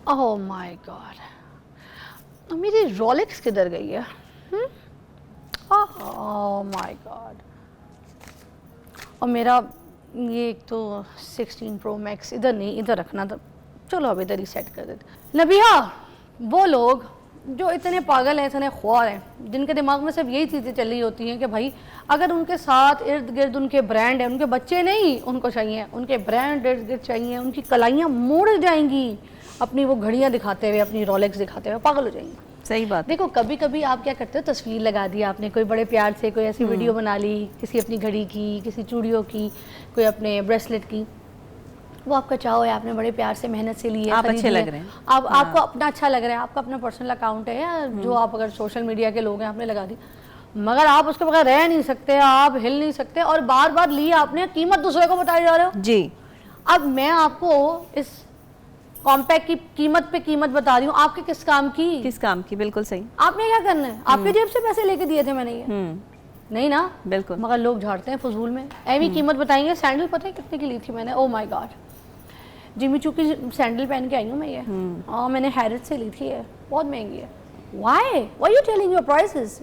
Oh my God, मेरी Rolex किधर गई है? ओह माय गॉड, और मेरा ये एक तो 16 प्रो मैक्स इधर नहीं, इधर रखना था। चलो अब इधर ही सेट कर देते। नबिया, वो लोग जो इतने पागल हैं, इतने ख्वार हैं, जिनके दिमाग में सिर्फ यही चीज़ें चल रही होती हैं कि भाई अगर उनके साथ इर्द गिर्द उनके ब्रांड है, उनके बच्चे नहीं उनको चाहिए, उनके ब्रांड इर्द गिर्द चाहिए, उनकी कलाइयाँ मुड़ जाएंगी अपनी वो घड़ियाँ दिखाते हुए, अपनी रोलेक्स दिखाते हुए, पागल हो जाएंगी। सही बात। देखो कभी कभी आप क्या करते हो, तस्वीर लगा दी आपने, कोई बड़े प्यार से कोई ऐसी वीडियो बना ली, किसी अपनी घड़ी की, किसी चूड़ियों की, कोई अपने ब्रेसलेट की, वो आपका चाहो है, आपने बड़े प्यार से मेहनत से लिए, आप अच्छे लग रहे हैं, आपको अपना अच्छा लग रहा है, आपका अपना पर्सनल अकाउंट है या जो आप अगर सोशल मीडिया के लोग हैं आपने लगा दी, मगर आप उसके बगैर रह नहीं सकते, आप हिल नहीं सकते, और बार बार लिए आपने, कीमत दूसरे को बताए जा रहे हो जी। अब मैं आपको इस कॉम्पैक्ट की कीमत पे कीमत बता रही हूँ, आपके किस काम की? किस काम की, बिल्कुल सही। आपने क्या करना है? आपके जेब से पैसे लेके दिए थे मैंने ये? नहीं ना, बिल्कुल। मगर लोग झाड़ते हैं फजूल में, ऐवी कीमत बताएंगे। सैंडल पता है कितने की ली थी मैंने? Oh my God, Jimmy Choo की सैंडल पहन के आई हूँ मैं ये। हाँ, मैंने हैरत से ली थी ये, बहुत महंगी है। Why you telling your prices?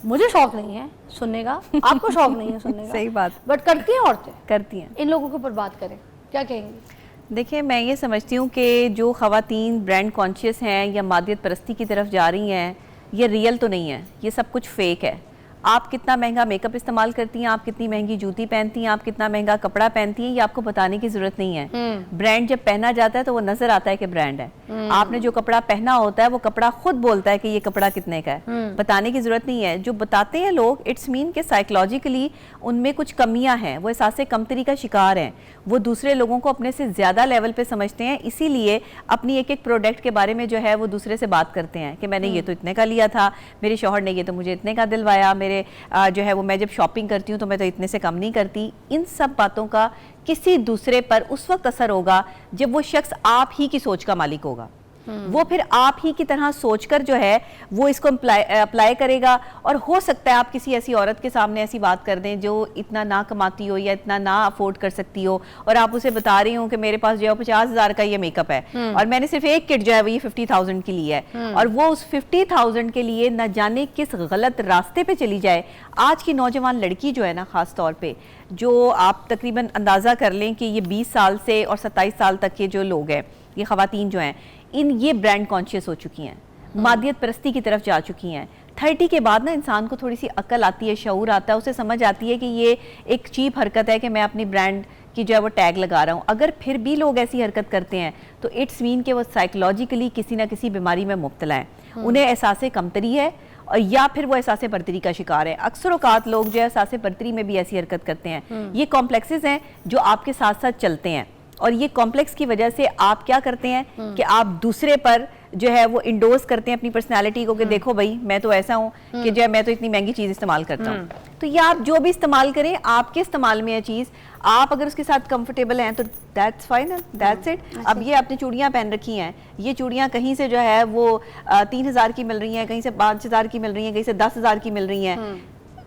मुझे शौक नहीं है सुनने का, आपको शौक नहीं है सुनने का। सही बात। बट करती हैं औरतें, करती हैं। इन लोगों के ऊपर बात करें, क्या कहेंगी? देखिए, मैं ये समझती हूँ कि जो ख़वातीन ब्रांड कॉन्शियस हैं या मादियत परस्ती की तरफ जा रही हैं, ये रियल तो नहीं है, ये सब कुछ फेक है। आप कितना महंगा मेकअप इस्तेमाल करती हैं, आप कितनी महंगी जूती पहनती हैं, आप कितना महंगा कपड़ा पहनती हैं, ये आपको बताने की जरूरत नहीं है। ब्रांड जब पहना जाता है तो वो नजर आता है कि ब्रांड है। आपने जो कपड़ा पहना होता है वो कपड़ा खुद बोलता है कि ये कपड़ा कितने का है, बताने की जरूरत नहीं है। जो बताते हैं लोग, इट्स मीन के साइकोलॉजिकली उनमें कुछ कमियां हैं, वो एहसास कमतरी का शिकार हैं, वो दूसरे लोगों को अपने से ज्यादा लेवल पे समझते हैं, इसीलिए अपनी एक एक प्रोडक्ट के बारे में जो है वो दूसरे से बात करते हैं कि मैंने ये तो इतने का लिया था, मेरे शौहर ने ये तो मुझे इतने का दिलवाया, मेरे जो है वो मैं जब शॉपिंग करती हूँ तो मैं तो इतने से कम नहीं करती। इन सब बातों का किसी दूसरे पर उस वक्त असर होगा जब वो शख्स आप ही की सोच का मालिक होगा। वो फिर आप ही की तरह सोचकर जो है वो इसको अप्लाई करेगा, और हो सकता है आप किसी ऐसी औरत के सामने ऐसी बात कर दें जो इतना ना कमाती हो या इतना ना अफोर्ड कर सकती हो, और आप उसे बता रही हो कि मेरे पास जो है 50,000 का ये मेकअप है और मैंने सिर्फ एक किट जो है वो ये 50,000 की ली है, और वो उस 50,000 के लिए न जाने किस गलत रास्ते पे चली जाए। आज की नौजवान लड़की जो है ना, खास तौर पे जो आप तकरीबन अंदाजा कर लें कि ये 20 साल से और 27 साल तक के जो लोग हैं, ये खवातीन जो हैं, ये ब्रांड कॉन्शियस हो चुकी हैं, मादियत परस्ती की तरफ जा चुकी हैं। 30 के बाद ना इंसान को थोड़ी सी अकल आती है, शऊर आता है, उसे समझ आती है कि ये एक चीप हरकत है कि मैं अपनी ब्रांड की जो है वो टैग लगा रहा हूँ। अगर फिर भी लोग ऐसी हरकत करते हैं तो इट्स मीन कि वो साइकोलॉजिकली किसी ना किसी बीमारी में मुब्तला है, उन्हें एहसास कमतरी है, और या फिर वो एहसास बर्तरी का शिकार है। अक्सर औकात लोग जो है एहसास बर्तरी में भी ऐसी हरकत करते हैं। ये कॉम्प्लेक्सेस हैं जो आपके साथ साथ चलते हैं, और ये कॉम्प्लेक्स की वजह से आप क्या करते हैं कि आप दूसरे पर जो है वो इंडोर्स करते हैं अपनी पर्सनालिटी को कि देखो भाई मैं तो ऐसा हूँ कि जो है मैं तो इतनी महंगी चीज़ इस्तेमाल करता हूँ। तो ये आप जो भी इस्तेमाल करें, आपके इस्तेमाल में है चीज़, आप अगर उसके साथ कंफर्टेबल हैं तो दैट्स फाइन, दैट्स इट। अब ये आपने चूड़ियाँ पहन रखी हैं, ये चूड़ियाँ कहीं से जो है वो 3,000 की मिल रही हैं, कहीं से 5,000 की मिल रही हैं, कहीं से 10,000 की मिल रही हैं,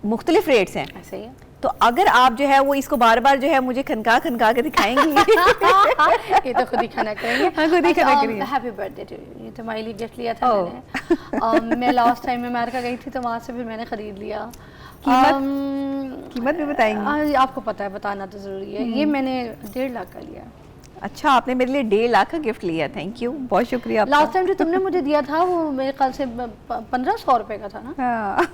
मुख्तलिफ रेट्स हैं। ऐसे ही है। तो अगर आप जो है वो इसको बार बार जो है मुझे खनका खनका के दिखाएंगी ये तो खुद ही खाना करेंगे। हाँ, खुद ही खाना करेंगे। हैप्पी बर्थडे टू यू, ये तुम्हारे लिए गिफ्ट लिया था मैंने। मैं लास्ट टाइम अमेरिका गई थी तो वहाँ से फिर मैंने खरीद लिया। कीमत भी बताएंगी? आपको पता है, बताना तो जरूरी है। ये मैंने 1.5 लाख का लिया। अच्छा, आपने मेरे लिए 1.5 लाख का गिफ्ट लिया, थैंक यू, बहुत शुक्रिया। लास्ट टाइम जो तुमने मुझे दिया था वो मेरे ख्याल से 1,500 रुपए का था ना। हाँ।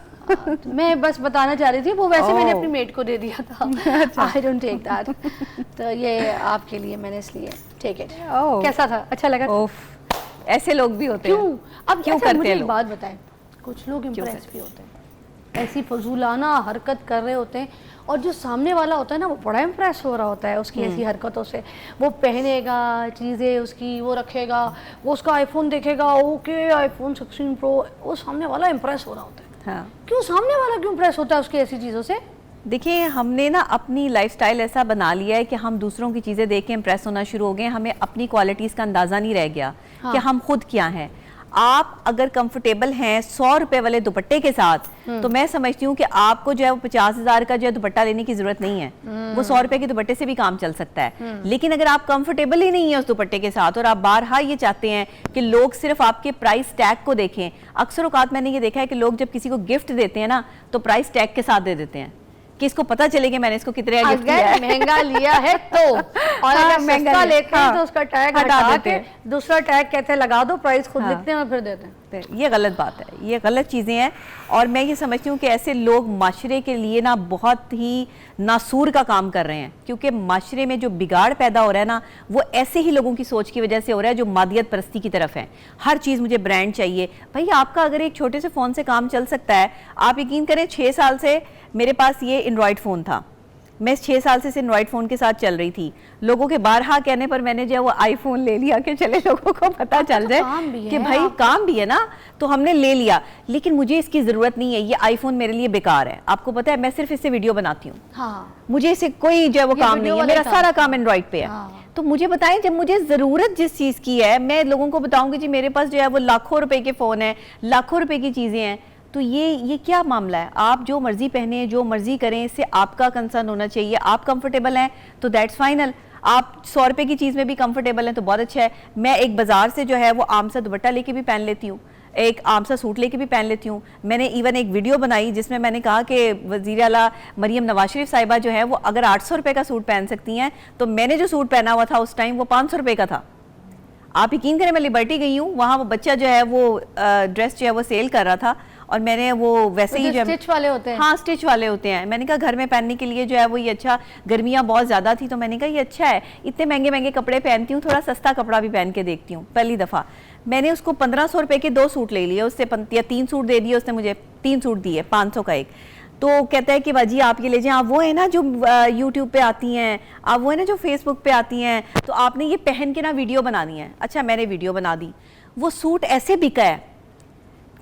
मैं बस बताना चाह रही थी, वो वैसे मैंने अपनी मेट को दे दिया था। I don't take that. तो ये आपके लिए मैंने इसलिए टेक इट। कैसा था? अच्छा लगा? ऐसे लोग भी होते हैं। अब क्यों करते हैं? एक बात बताएं, कुछ लोग इम्प्रेस भी होते हैं, ऐसी फजूलाना हरकत कर रहे होते हैं, और जो सामने वाला होता है ना वो बड़ा इम्प्रेस हो रहा होता है उसकी ऐसी हरकतों से। वो पहनेगा चीज़ें उसकी, वो रखेगा, वो उसका आईफोन देखेगा, ओके आईफोन 16 प्रो, वो सामने वाला इम्प्रेस हो रहा होता है। हाँ। क्यों सामने वाला क्यों इम्प्रेस होता है उसकी ऐसी चीज़ों से? देखिए, हमने ना अपनी लाइफस्टाइल ऐसा बना लिया है कि हम दूसरों की चीज़ें देख के इम्प्रेस होना शुरू हो गए, हमें अपनी क्वालिटीज़ का अंदाज़ा नहीं रह गया कि हम खुद क्या हैं। आप अगर कंफर्टेबल हैं 100 रुपए वाले दुपट्टे के साथ, तो मैं समझती हूँ कि आपको जो है 50,000 का जो है दुपट्टा लेने की जरूरत नहीं है। वो 100 रुपए के दुपट्टे से भी काम चल सकता है। लेकिन अगर आप कंफर्टेबल ही नहीं है उस दुपट्टे के साथ और आप बारहा ये चाहते हैं कि लोग सिर्फ आपके प्राइस टैग को देखें, अक्सर औकात मैंने ये देखा है कि लोग जब किसी को गिफ्ट देते हैं ना तो प्राइस टैग के साथ दे देते हैं कि इसको पता चले कि मैंने इसको कितने गिफ्ट दिया है। महंगा लिया है तो, और अगर सस्ता लेते हैं तो उसका टैग हटा के दूसरा टैग कहते हैं लगा दो, प्राइस खुद लिखते हैं और फिर देते हैं। ये गलत बात है, ये गलत चीज़ें हैं। और मैं ये समझती हूँ कि ऐसे लोग माशरे के लिए ना बहुत ही नासूर का काम कर रहे हैं, क्योंकि माशरे में जो बिगाड़ पैदा हो रहा है ना वो ऐसे ही लोगों की सोच की वजह से हो रहा है जो मादियत परस्ती की तरफ है। हर चीज़ मुझे ब्रांड चाहिए। भाई आपका अगर एक छोटे से फ़ोन से काम चल सकता है, आप यकीन करें 6 साल से मेरे पास ये एंड्रॉयड फ़ोन था, मैं 6 साल से इस एंड्रॉयड फ़ोन के साथ चल रही थी। लोगों के बारहा कहने पर मैंने जो है वो आईफोन ले लिया कि चले लोगों को पता चल जाए कि भाई काम भी है ना, तो हमने ले लिया। लेकिन मुझे इसकी ज़रूरत नहीं है, ये आईफोन मेरे लिए बेकार है। आपको पता है मैं सिर्फ इससे वीडियो बनाती हूँ, मुझे इससे कोई जो है वो काम नहीं है, मेरा सारा काम एंड्रॉयड पे है। तो मुझे बताएं जब मुझे ज़रूरत जिस चीज़ की है, मैं लोगों को बताऊँगी जी मेरे पास जो है वो लाखों रुपए के फ़ोन है, लाखों रुपए की चीज़ें हैं, तो ये क्या मामला है? आप जो मर्जी पहने, जो मर्जी करें, इससे आपका कंसर्न होना चाहिए। आप कंफर्टेबल हैं तो दैट्स फाइनल। आप 100 रुपए की चीज़ में भी कंफर्टेबल हैं तो बहुत अच्छा है। मैं एक बाजार से जो है वो आम सा दुपट्टा लेके भी पहन लेती हूँ, एक आम सा सूट लेके भी पहन लेती हूँ। मैंने इवन एक वीडियो बनाई जिसमें मैंने कहा कि वज़ीर आला मरियम नवाज शरीफ साहिबा जो है वो अगर 800 रुपये का सूट पहन सकती हैं, तो मैंने जो सूट पहना हुआ था उस टाइम वो 500 रुपये का था। आप यकीन करें मैं लिबर्टी गई हूँ, वहाँ वो बच्चा जो है वो ड्रेस जो है वो सेल कर रहा था और मैंने वो वैसे ही जो स्टिच वाले होते हैं, हाँ स्टिच वाले होते हैं, मैंने कहा घर में पहनने के लिए जो है वो ये अच्छा, गर्मियाँ बहुत ज़्यादा थी तो मैंने कहा ये अच्छा है, इतने महंगे महंगे कपड़े पहनती हूँ, थोड़ा सस्ता कपड़ा भी पहन के देखती हूँ। पहली दफ़ा मैंने उसको 1500 रुपये के 2 सूट ले लिए उससे, या 3 सूट दे दिए उसने मुझे, 3 सूट दिए, 500 का एक। तो कहता है कि बाजी आप ये ले जाएं, आप वो है ना जो यूट्यूब पे आती हैं, आप वो है ना जो फेसबुक पे आती हैं, तो आपने ये पहन के ना वीडियो बनानी है। अच्छा मैंने वीडियो बना दी, वो सूट ऐसे बिका है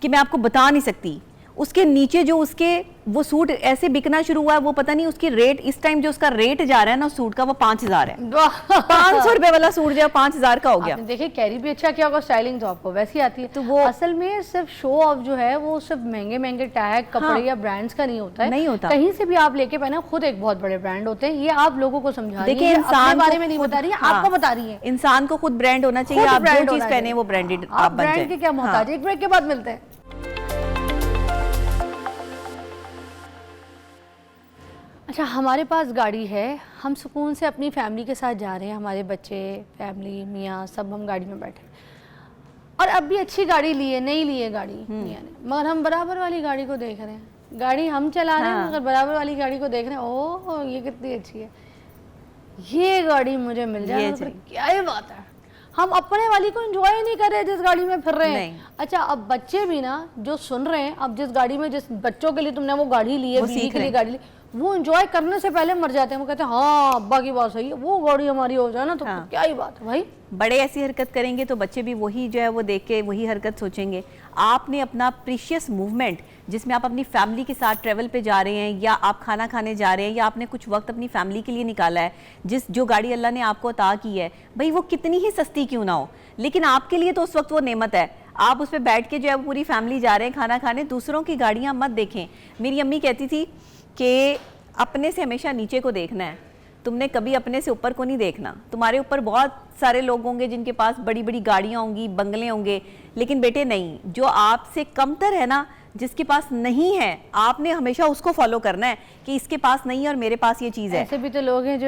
कि मैं आपको बता नहीं सकती। उसके नीचे जो उसके वो सूट ऐसे बिकना शुरू हुआ है, वो पता नहीं उसकी रेट इस टाइम जो उसका रेट जा रहा है ना उस सूट का वो 5000 है। 500 रुपए वाला सूट जो 5000 का हो गया। देखिए कैरी भी अच्छा किया होगा, स्टाइलिंग तो आपको वैसी आती है। तो वो असल में सिर्फ शो ऑफ जो है वो सिर्फ महंगे महंगे टैग कपड़े या ब्रांड्स का नहीं होता है, नहीं होता। कहीं से भी आप लेके पहना, खुद एक बहुत बड़े ब्रांड होते हैं। ये आप लोगों को समझा रही है, देखिए इंसान बारे में नहीं बता रही है, आपको बता रही है। इंसान को खुद ब्रांड होना चाहिए, आप जो चीज पहने वो ब्रांडेड आप बन जाए। ब्रांड के क्या मोहताज। एक ब्रेक के बाद मिलते हैं। अच्छा हमारे पास गाड़ी है, हम सुकून से अपनी फैमिली के साथ जा रहे हैं, हमारे बच्चे, फैमिली, मियाँ सब हम गाड़ी में बैठे, और अब भी अच्छी गाड़ी ली है, नहीं ली है गाड़ी मियाँ ने, मगर हम बराबर वाली गाड़ी को देख रहे हैं। गाड़ी हम चला रहे हैं मगर बराबर वाली गाड़ी को देख रहे हैं, ओह ये कितनी अच्छी है, ये गाड़ी मुझे मिल जाए तो क्या ही बात है। हम अपने वाली को एंजॉय नहीं कर रहे जिस गाड़ी में फिर रहे हैं। अच्छा अब बच्चे भी ना जो सुन रहे हैं, अब जिस गाड़ी में जिस बच्चों के लिए तुमने वो गाड़ी ली है, बीवी के लिए गाड़ी ली, वो एंजॉय करने से पहले मर जाते हैं। वो कहते हैं हाँ अब्बा की बात सही है, वो गाड़ी हमारी हो जाए ना तो क्या ही बात है भाई। बड़े ऐसी हरकत करेंगे तो बच्चे भी वही जो है वो देख के वही हरकत सोचेंगे। आपने अपना प्रीशियस मूवमेंट जिसमें आप अपनी फैमिली के साथ ट्रैवल पे जा रहे हैं, या आप खाना खाने जा रहे हैं, या आपने कुछ वक्त अपनी फैमिली के लिए निकाला है, जो गाड़ी अल्लाह ने आपको अता की है, भाई वो कितनी ही सस्ती क्यों ना हो, लेकिन आपके लिए तो उस वक्त वो नेमत है। आप उस पर बैठ के जो है वो पूरी फैमिली जा रहे हैं खाना खाने, दूसरों की गाड़ियाँ मत देखें। मेरी अम्मी कहती थी कि अपने से हमेशा नीचे को देखना है, तुमने कभी अपने से ऊपर को नहीं देखना। तुम्हारे ऊपर बहुत सारे लोग होंगे जिनके पास बड़ी बड़ी गाड़ियाँ होंगी, बंगले होंगे, लेकिन बेटे नहीं, जो आपसे कमतर है ना, जिसके पास नहीं है, आपने हमेशा उसको फॉलो करना है कि इसके पास नहीं है और मेरे पास ये चीज़ है। ऐसे भी तो लोग हैं जो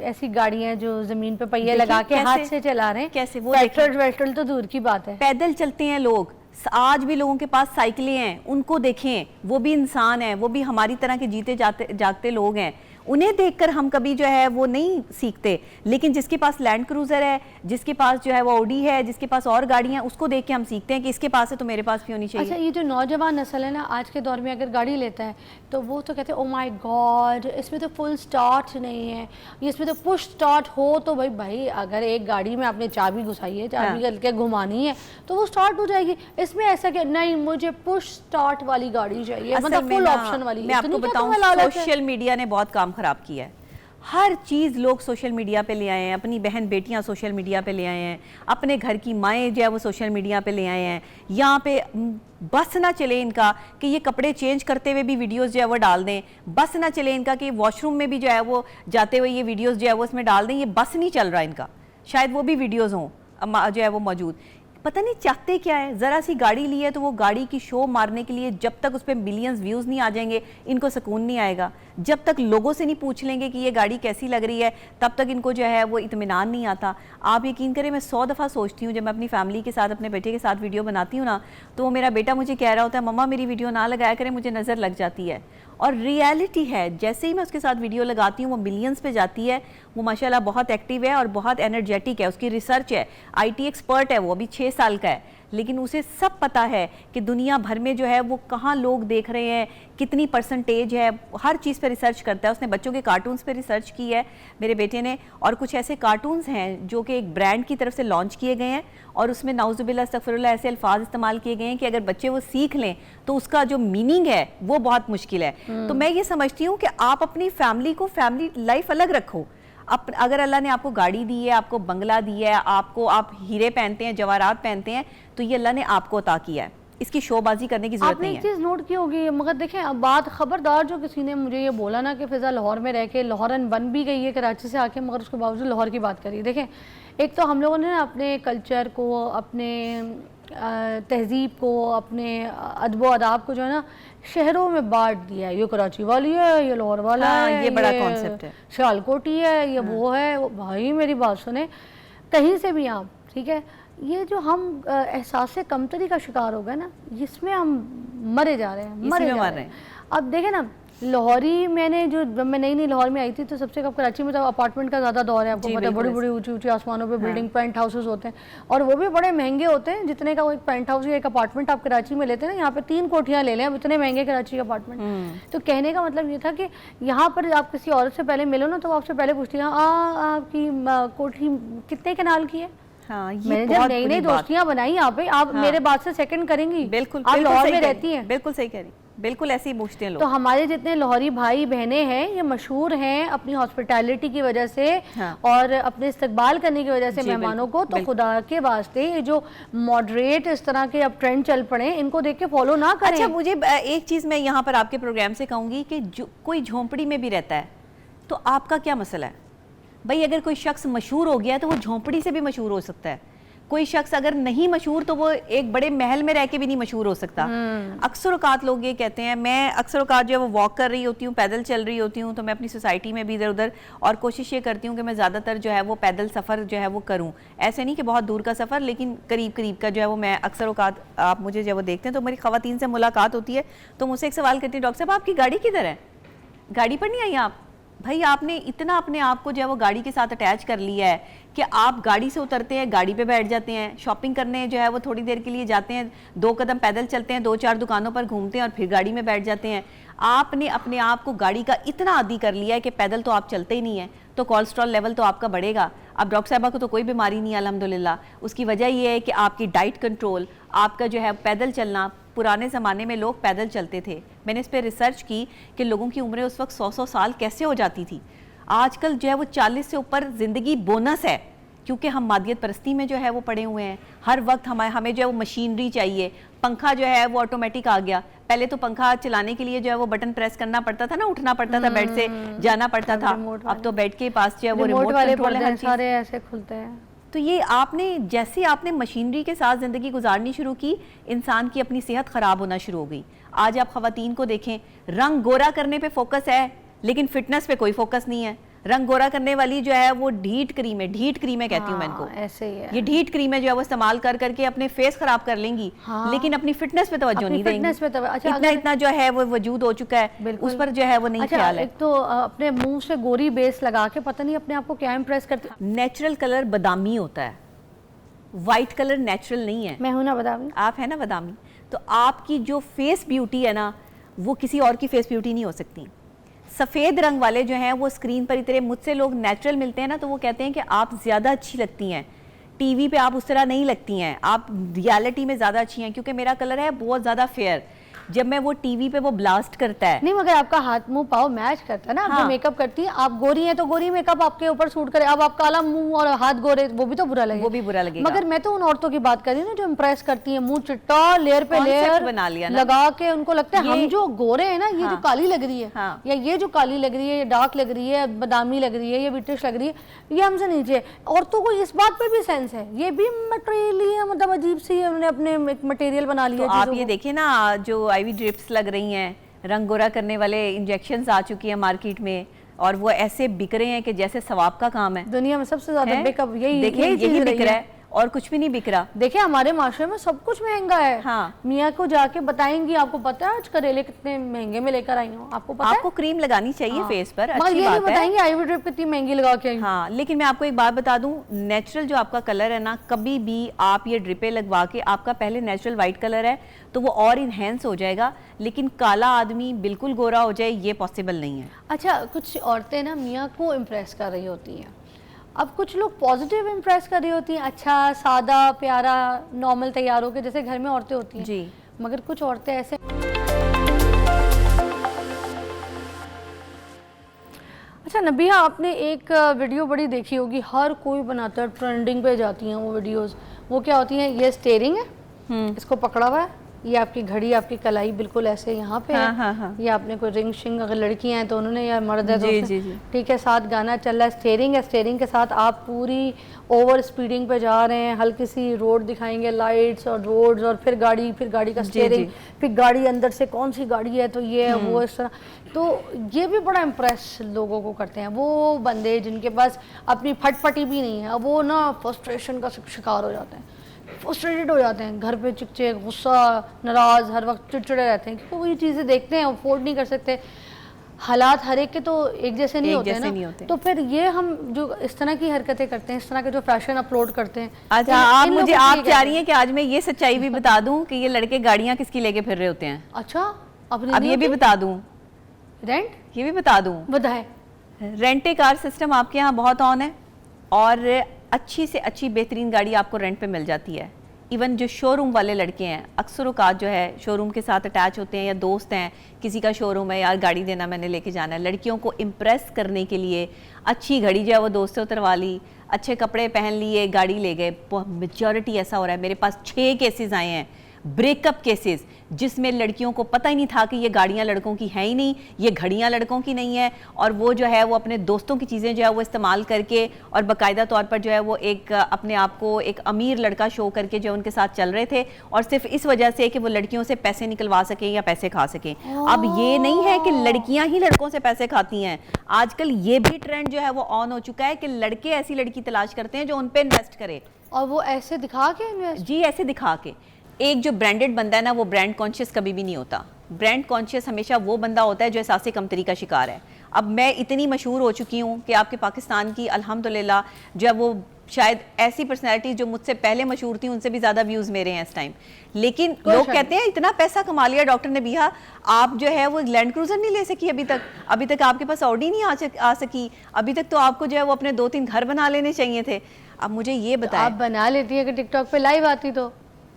ऐसी गाड़ियाँ जो जमीन पे पहिए लगा के हाथ से चला रहे हैं, कैसे वो पेट्रोल तो दूर की बात है, पैदल चलते हैं लोग। आज भी लोगों के पास साइकिलें हैं, उनको देखें, वो भी इंसान है, वो भी हमारी तरह के जीते जागते लोग हैं। उन्हें देखकर हम कभी जो है वो नहीं सीखते, लेकिन जिसके पास लैंड क्रूजर है, जिसके पास जो है वो ऑडी है, जिसके पास और गाड़ियां, उसको देख के हम सीखते हैं कि इसके पास है तो मेरे पास भी होनी चाहिए। अच्छा ये जो नौजवान नस्ल है ना आज के दौर में, अगर गाड़ी लेता है तो वो तो कहते हैं ओ माय गॉड इसमें तो फुल स्टार्ट नहीं है, इसमें तो पुश स्टार्ट हो। तो भाई अगर एक गाड़ी में आपने चाबी घुसाई है, चाबी करके घुमानी है तो वो स्टार्ट हो जाएगी। इसमें ऐसा कि नहीं मुझे पुश स्टार्ट वाली गाड़ी चाहिए, मतलब फुल ऑप्शन वाली। मैं आपको बताऊं सोशल मीडिया ने बहुत काम खराब किया है। हर चीज़ लोग सोशल मीडिया पे ले आए हैं, अपनी बहन बेटियां सोशल मीडिया पे ले आए हैं, अपने घर की माएँ जो है वो सोशल मीडिया पे ले आए हैं। यहाँ पे बस ना चले इनका कि ये कपड़े चेंज करते हुए भी वीडियोस जो है वो डाल दें, बस ना चले इनका कि वॉशरूम में भी जो है वो जाते हुए ये वीडियोस जो है वो उसमें डाल दें, ये बस नहीं चल रहा इनका, शायद वो भी वीडियोस हों जो है वो मौजूद। पता नहीं चाहते क्या है, ज़रा सी गाड़ी ली है तो वो गाड़ी की शो मारने के लिए जब तक उस पर मिलियंस व्यूज़ नहीं आ जाएंगे इनको सुकून नहीं आएगा। जब तक लोगों से नहीं पूछ लेंगे कि ये गाड़ी कैसी लग रही है तब तक इनको जो है वो इत्मीनान नहीं आता। आप यकीन करें, मैं 100 दफ़ा सोचती हूँ जब मैं अपनी फैमिली के साथ अपने बेटे के साथ वीडियो बनाती हूँ ना, तो वो मेरा बेटा मुझे कह रहा होता है मम्मा मेरी वीडियो ना लगाया करें, मुझे नज़र लग जाती है। और रियलिटी है, जैसे ही मैं उसके साथ वीडियो लगाती हूँ वो मिलियंस पे जाती है। वो माशाल्लाह बहुत एक्टिव है और बहुत एनर्जेटिक है, उसकी रिसर्च है, IT एक्सपर्ट है, वो अभी 6 साल का है, लेकिन उसे सब पता है कि दुनिया भर में जो है वो कहाँ लोग देख रहे हैं, कितनी परसेंटेज है, हर चीज़ पे रिसर्च करता है। उसने बच्चों के कार्टून्स पे रिसर्च की है मेरे बेटे ने, और कुछ ऐसे कार्टून्स हैं जो कि एक ब्रांड की तरफ से लॉन्च किए गए हैं और उसमें नाउज़ुबिल्लाह अस्तगफिरुल्लाह ऐसे अल्फाज इस्तेमाल किए गए हैं कि अगर बच्चे वो सीख लें तो उसका जो मीनिंग है वो बहुत मुश्किल है। तो मैं ये समझती हूँ कि आप अपनी फैमिली को, फैमिली लाइफ अलग रखो। अगर अल्लाह ने आपको गाड़ी दी है, आपको बंगला दी है, आपको आप हीरे पहनते हैं, जवाहरात पहनते हैं, तो ये अल्लाह ने आपको अता किया है, इसकी शोबाजी करने की जरूरत नहीं है। आपने एक चीज़ नोट की होगी, मगर देखें अब बात खबरदार, जो किसी ने मुझे ये बोला ना कि फ़िज़ा लाहौर में रह के लाहौरन बन भी गई है कराची से आके, मगर उसके बावजूद लाहौर की बात करी। देखें, एक तो हम लोगों ने अपने कल्चर को, अपने तहज़ीब को, अपने अदब व अदाब को जो है ना शहरों में बांट दिया है। ये कराची वाली है, ये लाहौर वाला है, ये बड़ा कॉन्सेप्ट है, सियालकोटी है, ये वो है। भाई मेरी बात सुने, कहीं से भी आप, ठीक है, ये जो हम एहसास कमतरी का शिकार हो गए ना, इसमें हम मरे जा रहे हैं, मरे जा रहे हैं। अब देखें ना, लाहौरी, मैंने जो जब मैं नई लाहौर में आई थी तो सबसे कब कराची में तो अपार्टमेंट का ज़्यादा दौर है, आपको पता है, बड़ी बड़ी ऊंची ऊंची आसमानों पे बिल्डिंग, पेंट हाउसेस होते हैं, और वो भी बड़े महंगे होते हैं। जितने का वो एक पेंट हाउस या एक अपार्टमेंट आप कराची में लेते हैं ना, यहाँ पे 3 कोठियाँ ले लें, अब इतने महंगे कराची के अपार्टमेंट। तो कहने का मतलब ये था कि यहाँ पर आप किसी औरत से पहले मिलो ना तो आपसे पहले पूछती हैं आपकी कोठी कितने कनाल की है। हाँ, ये मैंने जब नई नई दोस्तियाँ बनाई यहाँ पे, आप मेरे बात से सेकंड करेंगी। बिल्कुल, आप लाहौर में रहती हैं, बिल्कुल सही कह रही, बिल्कुल ऐसे ही पूछते हैं लोग। तो हमारे जितने लाहौरी भाई बहनें हैं ये मशहूर हैं अपनी हॉस्पिटैलिटी की वजह से, हाँ, और अपने इस्तकबाल करने की वजह से मेहमानों को। तो खुदा के वास्ते ये जो मॉडरेट इस तरह के अब ट्रेंड चल पड़े, इनको देख के फॉलो ना करें। अच्छा, मुझे एक चीज़ मैं यहाँ पर आपके प्रोग्राम से कहूँगी कि जो कोई झोंपड़ी में भी रहता है तो आपका क्या मसला है भाई? अगर कोई शख्स मशहूर हो गया है तो वो झोंपड़ी से भी मशहूर हो सकता है। कोई शख्स अगर नहीं मशहूर तो वो एक बड़े महल में रह के भी नहीं मशहूर हो सकता। अक्सर औकात लोग ये कहते हैं, मैं अक्सर औकात जो है वो वॉक कर रही होती हूँ, पैदल चल रही होती हूँ, तो मैं अपनी सोसाइटी में भी इधर उधर, और कोशिश ये करती हूँ कि मैं ज़्यादातर जो है वो पैदल सफ़र जो है वो करूँ। ऐसे नहीं कि बहुत दूर का सफ़र, लेकिन करीब करीब का जो है वो मैं अक्सर औकात, आप मुझे जब वो देखते हैं तो मेरी ख़वातीन से मुलाकात होती है तो मुझसे एक सवाल करती है, डॉक्टर साहब आपकी गाड़ी किधर है, गाड़ी पर नहीं आई आप? भाई आपने इतना अपने आप को जो है वो गाड़ी के साथ अटैच कर लिया है कि आप गाड़ी से उतरते हैं, गाड़ी पे बैठ जाते हैं, शॉपिंग करने जो है वो थोड़ी देर के लिए जाते हैं, 2 कदम पैदल चलते हैं, 2-4 दुकानों पर घूमते हैं और फिर गाड़ी में बैठ जाते हैं। आपने अपने आप को गाड़ी का इतना आदी कर लिया है कि पैदल तो आप चलते ही नहीं है, तो कोलेस्ट्रॉल लेवल तो आपका बढ़ेगा। अब डॉक्टर साहबा को तो कोई बीमारी नहीं है अल्हम्दुलिल्लाह, उसकी वजह ये है कि आपकी डाइट कंट्रोल, आपका जो है पैदल चलना। पुराने ज़माने में लोग पैदल चलते थे, मैंने इस पर रिसर्च की कि लोगों की उम्रें उस वक्त 100-100 साल कैसे हो जाती थी। आजकल जो है वो 40 से ऊपर ज़िंदगी बोनस है, क्योंकि हम मादियत परस्ती में जो है वो पड़े हुए हैं। हर वक्त हमें जो है वो मशीनरी चाहिए, पंखा जो है वो ऑटोमेटिक आ गया। पहले तो पंखा चलाने के लिए जो है वो बटन प्रेस करना पड़ता था ना, उठना पड़ता था, बेड से जाना पड़ता था। अब तो बेड के पास जो है वो रिमोट कंट्रोल है, सारे ऐसे खुलते हैं। तो ये आपने जैसे आपने मशीनरी के साथ ज़िंदगी गुजारनी शुरू की, इंसान की अपनी सेहत ख़राब होना शुरू हो गई। आज आप ख़वातीन को देखें, रंग गोरा करने पे फोकस है लेकिन फिटनेस पे कोई फोकस नहीं है। रंग गोरा करने वाली जो है वो ढीठ क्रीम है कहती हूँ मैं इनको, ऐसे ही है। ये ढीठ क्रीम है जो है वो इस्तेमाल कर करके अपने फेस खराब कर लेंगी, लेकिन अपनी फिटनेस पे तवज्जो नहीं देंगी। अच्छा, इतना जो है वो वजूद हो चुका है, उस पर जो है वो नहीं ख्याल है। एक तो अपने मुंह से गोरी बेस लगा के पता नहीं अपने आप को क्या इम्प्रेस करते। नेचुरल कलर बादामी होता है, वाइट कलर नेचुरल नहीं है। मैं हूं ना बादामी, आप है ना बादामी, तो आपकी जो फेस ब्यूटी है ना वो किसी और की फेस ब्यूटी नहीं हो सकती। सफ़ेद रंग वाले जो हैं वो स्क्रीन पर इतने, मुझसे लोग नेचुरल मिलते हैं ना तो वो कहते हैं कि आप ज़्यादा अच्छी लगती हैं, टीवी पे आप उस तरह नहीं लगती हैं, आप रियलिटी में ज़्यादा अच्छी हैं, क्योंकि मेरा कलर है बहुत ज़्यादा फेयर। जब मैं वो टीवी पे वो ब्लास्ट करता है। नहीं मगर आपका हाथ मुंह पाव मैच करता है ना, आप हाँ। जो मेकअप करती हैं, आप गोरी हैं तो गोरी मेकअप आपके ऊपर सूट करे, अब आप काला मुंह और हाथ गोरे, वो भी तो बुरा लगेगा, वो भी बुरा लगेगा। मगर मैं तो उन औरतों की बात कर रही हूँ जो इम्प्रेस करती हैं, मुंह चिट्टा लेयर पे Concept लेयर बना लिया ना। लगा के, उनको लगता है ये- हम जो गोरे हैं ना, ये हाँ। जो काली लग रही है, हाँ। या ये जो काली लग रही है, ये डार्क लग रही है, बादामी लग रही है, ये ब्रिटिश लग रही है, ये हमसे नीचे। औरतों को इस बात पे भी सेंस है, ये भी मटेरियल मतलब अजीब सी है, उन्होंने अपने मटेरियल बना लिया। तो आप ये देखिए ना, जो आईवी ड्रिप्स लग रही हैं, रंग गोरा करने वाले इंजेक्शंस आ चुकी हैं मार्केट में, और वो ऐसे बिक रहे हैं कि जैसे सवाब का काम है। दुनिया में सबसे ज्यादा है? बेकअप यही देखिए, यही चीज़ यही रही बिक रहा है। है और कुछ भी नहीं बिक रहा। देखिए हमारे माशरे में सब कुछ महंगा है। हाँ। मियाँ को जाके बताएंगी, आपको पता है आज करेले कितने महंगे में लेकर आई हूँ, आपको पता आपको क्रीम लगानी चाहिए हाँ। फेस पर, मगर अच्छी ये नहीं बात है। बताएंगे आईवी ड्रिप कितनी महंगी लगा के आई हूँ। हाँ, लेकिन मैं आपको एक बात बता दूं, नेचुरल जो आपका कलर है ना, कभी भी आप ये ड्रिपें लगवा के, आपका पहले नेचुरल वाइट कलर है तो वो और इनहेंस हो जाएगा, लेकिन काला आदमी बिल्कुल गोरा हो जाए ये पॉसिबल नहीं है। अच्छा, कुछ औरतें ना मियाँ को इम्प्रेस कर रही होती हैं, अब कुछ लोग पॉजिटिव इम्प्रेस कर रही होती हैं, अच्छा सादा प्यारा नॉर्मल तैयार होकर, जैसे घर में औरतें होती हैं जी। मगर कुछ औरतें ऐसे। अच्छा नबिया, आपने एक वीडियो बड़ी देखी होगी, हर कोई बनाता है, ट्रेंडिंग पे जाती हैं वो वीडियोस, वो क्या होती हैं, ये स्टीयरिंग है, इसको पकड़ा हुआ है, ये आपकी घड़ी, आपकी कलाई बिल्कुल ऐसे यहाँ पे हाँ, है, हाँ, हाँ। ये आपने कोई रिंग शिंग, अगर लड़कियां हैं तो उन्होंने, या मर्द है तो जी, उसने- जी, जी। ठीक है, साथ गाना चल रहा है, स्टीयरिंग है, स्टीयरिंग के साथ आप पूरी ओवर स्पीडिंग पे जा रहे हैं, हल्की सी रोड दिखाएंगे, लाइट्स और रोड्स, और फिर गाड़ी का जी, स्टीयरिंग, जी। फिर गाड़ी अंदर से कौन सी गाड़ी है तो ये है वो, इस तरह। तो ये भी बड़ा इम्प्रेस लोगों को करते हैं वो बंदे जिनके पास अपनी फटफटी भी नहीं है, वो ना फ्रस्ट्रेशन का शिकार हो जाते हैं, फ्रस्ट्रेटेड हो जाते हैं, घर पे चिकचिक, गुस्सा, नाराज, हर वक्त चिड़चिड़े रहते हैं, क्योंकि वो ये चीज़ें देखते हैं, अफोर्ड नहीं कर सकते, हालात हर एक के तो एक जैसे नहीं होते नहीं ना, होते। तो फिर ये हम जो इस तरह की हरकतें करते हैं, इस तरह के जो फैशन अपलोड करते हैं। अच्छा, आप मुझे आप चाह रही हैं कि आज मैं ये सच्चाई भी बता दूं कि ये लड़के गाड़ियां किसकी लेके फिर रहे होते हैं। अच्छा, अब ये भी बता दूं, रेंट ये भी बता दूं, बताए। रेंट ए कार सिस्टम आपके यहाँ बहुत ऑन है, और अच्छी से अच्छी बेहतरीन गाड़ी आपको रेंट पे मिल जाती है। इवन जो शोरूम वाले लड़के हैं, अक्सर औकात जो है शोरूम के साथ अटैच होते हैं, या दोस्त हैं, किसी का शोरूम है, यार गाड़ी देना, मैंने लेके जाना है, लड़कियों को इम्प्रेस करने के लिए अच्छी घड़ी जो है वो दोस्त से उतरवा ली, अच्छे कपड़े पहन लिए, गाड़ी ले गए। मेजॉरिटी ऐसा हो रहा है, मेरे पास 6 केसेस आए हैं, ब्रेकअप केसेस, जिसमें लड़कियों को पता ही नहीं था कि ये गाड़ियां लड़कों की हैं ही नहीं, ये घड़ियां लड़कों की नहीं है, और वो जो है वो अपने दोस्तों की चीज़ें जो है वो इस्तेमाल करके, और बाकायदा तौर पर जो है वो एक अपने आप को एक अमीर लड़का शो करके जो उनके साथ चल रहे थे, और सिर्फ इस वजह से कि वो लड़कियों से पैसे निकलवा सकें या पैसे खा सकें। अब ये नहीं है कि लड़कियां ही लड़कों से पैसे खाती हैं, आजकल ये भी ट्रेंड जो है वो ऑन हो चुका है कि लड़के ऐसी लड़की तलाश करते हैं जो उन पर इन्वेस्ट करे, और वो ऐसे दिखा के इन्वेस्ट। जी, ऐसे दिखा के। एक जो ब्रांडेड बंदा है ना, वो ब्रांड कॉन्शियस कभी भी नहीं होता। ब्रांड कॉन्शियस हमेशा वो बंदा होता है जो एहसास कमतरी का शिकार है। अब मैं इतनी मशहूर हो चुकी हूँ कि आपके पाकिस्तान की अल्हम्दुलिल्लाह जो है वो शायद ऐसी पर्सनैलिटी जो मुझसे पहले मशहूर थी उनसे भी ज़्यादा व्यूज़ मेरे हैं इस टाइम। लेकिन लोग कहते हैं इतना पैसा कमा लिया डॉक्टर नबीहा, आप जो है वो लैंड क्रूजर नहीं ले सकी अभी तक आपके पास ऑडी नहीं आ सकी, अभी तक तो आपको जो है वो अपने 2-3 घर बना लेने चाहिए थे। अब मुझे ये बताएं, आप बना लेती है कि टिकटॉक पे लाइव आती तो?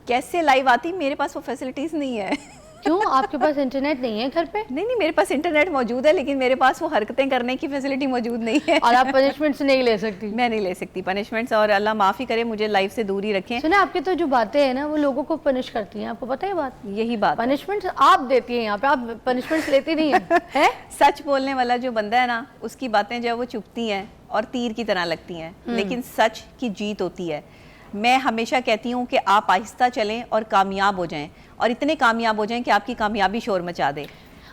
कैसे लाइव आती? मेरे पास वो फैसिलिटीज़ नहीं है। क्यों, आपके पास इंटरनेट नहीं है घर पे? नहीं, मेरे पास इंटरनेट मौजूद है, लेकिन मेरे पास वो हरकतें करने की फैसिलिटी मौजूद नहीं है। और आप पनिशमेंट्स नहीं ले सकती? मैं नहीं ले सकती पनिशमेंट्स, और अल्लाह माफ़ी करे मुझे लाइफ से दूर ही रखें। सुना, आपकी तो जो बातें हैं ना वो लोगों को पनिश करती हैं, आपको पता है बात? यही बात है। पनिशमेंट्स आप देती हैं यहाँ पे, आप पनिशमेंट्स लेती नहीं है? सच बोलने वाला जो बंदा है ना, उसकी बातें जो है वो चुभती हैं और तीर की तरह लगती हैं, लेकिन सच की जीत होती है। मैं हमेशा कहती हूँ कि आप आहिस्ता चलें और कामयाब हो जाएं, और इतने कामयाब हो जाएं कि आपकी कामयाबी शोर मचा दे।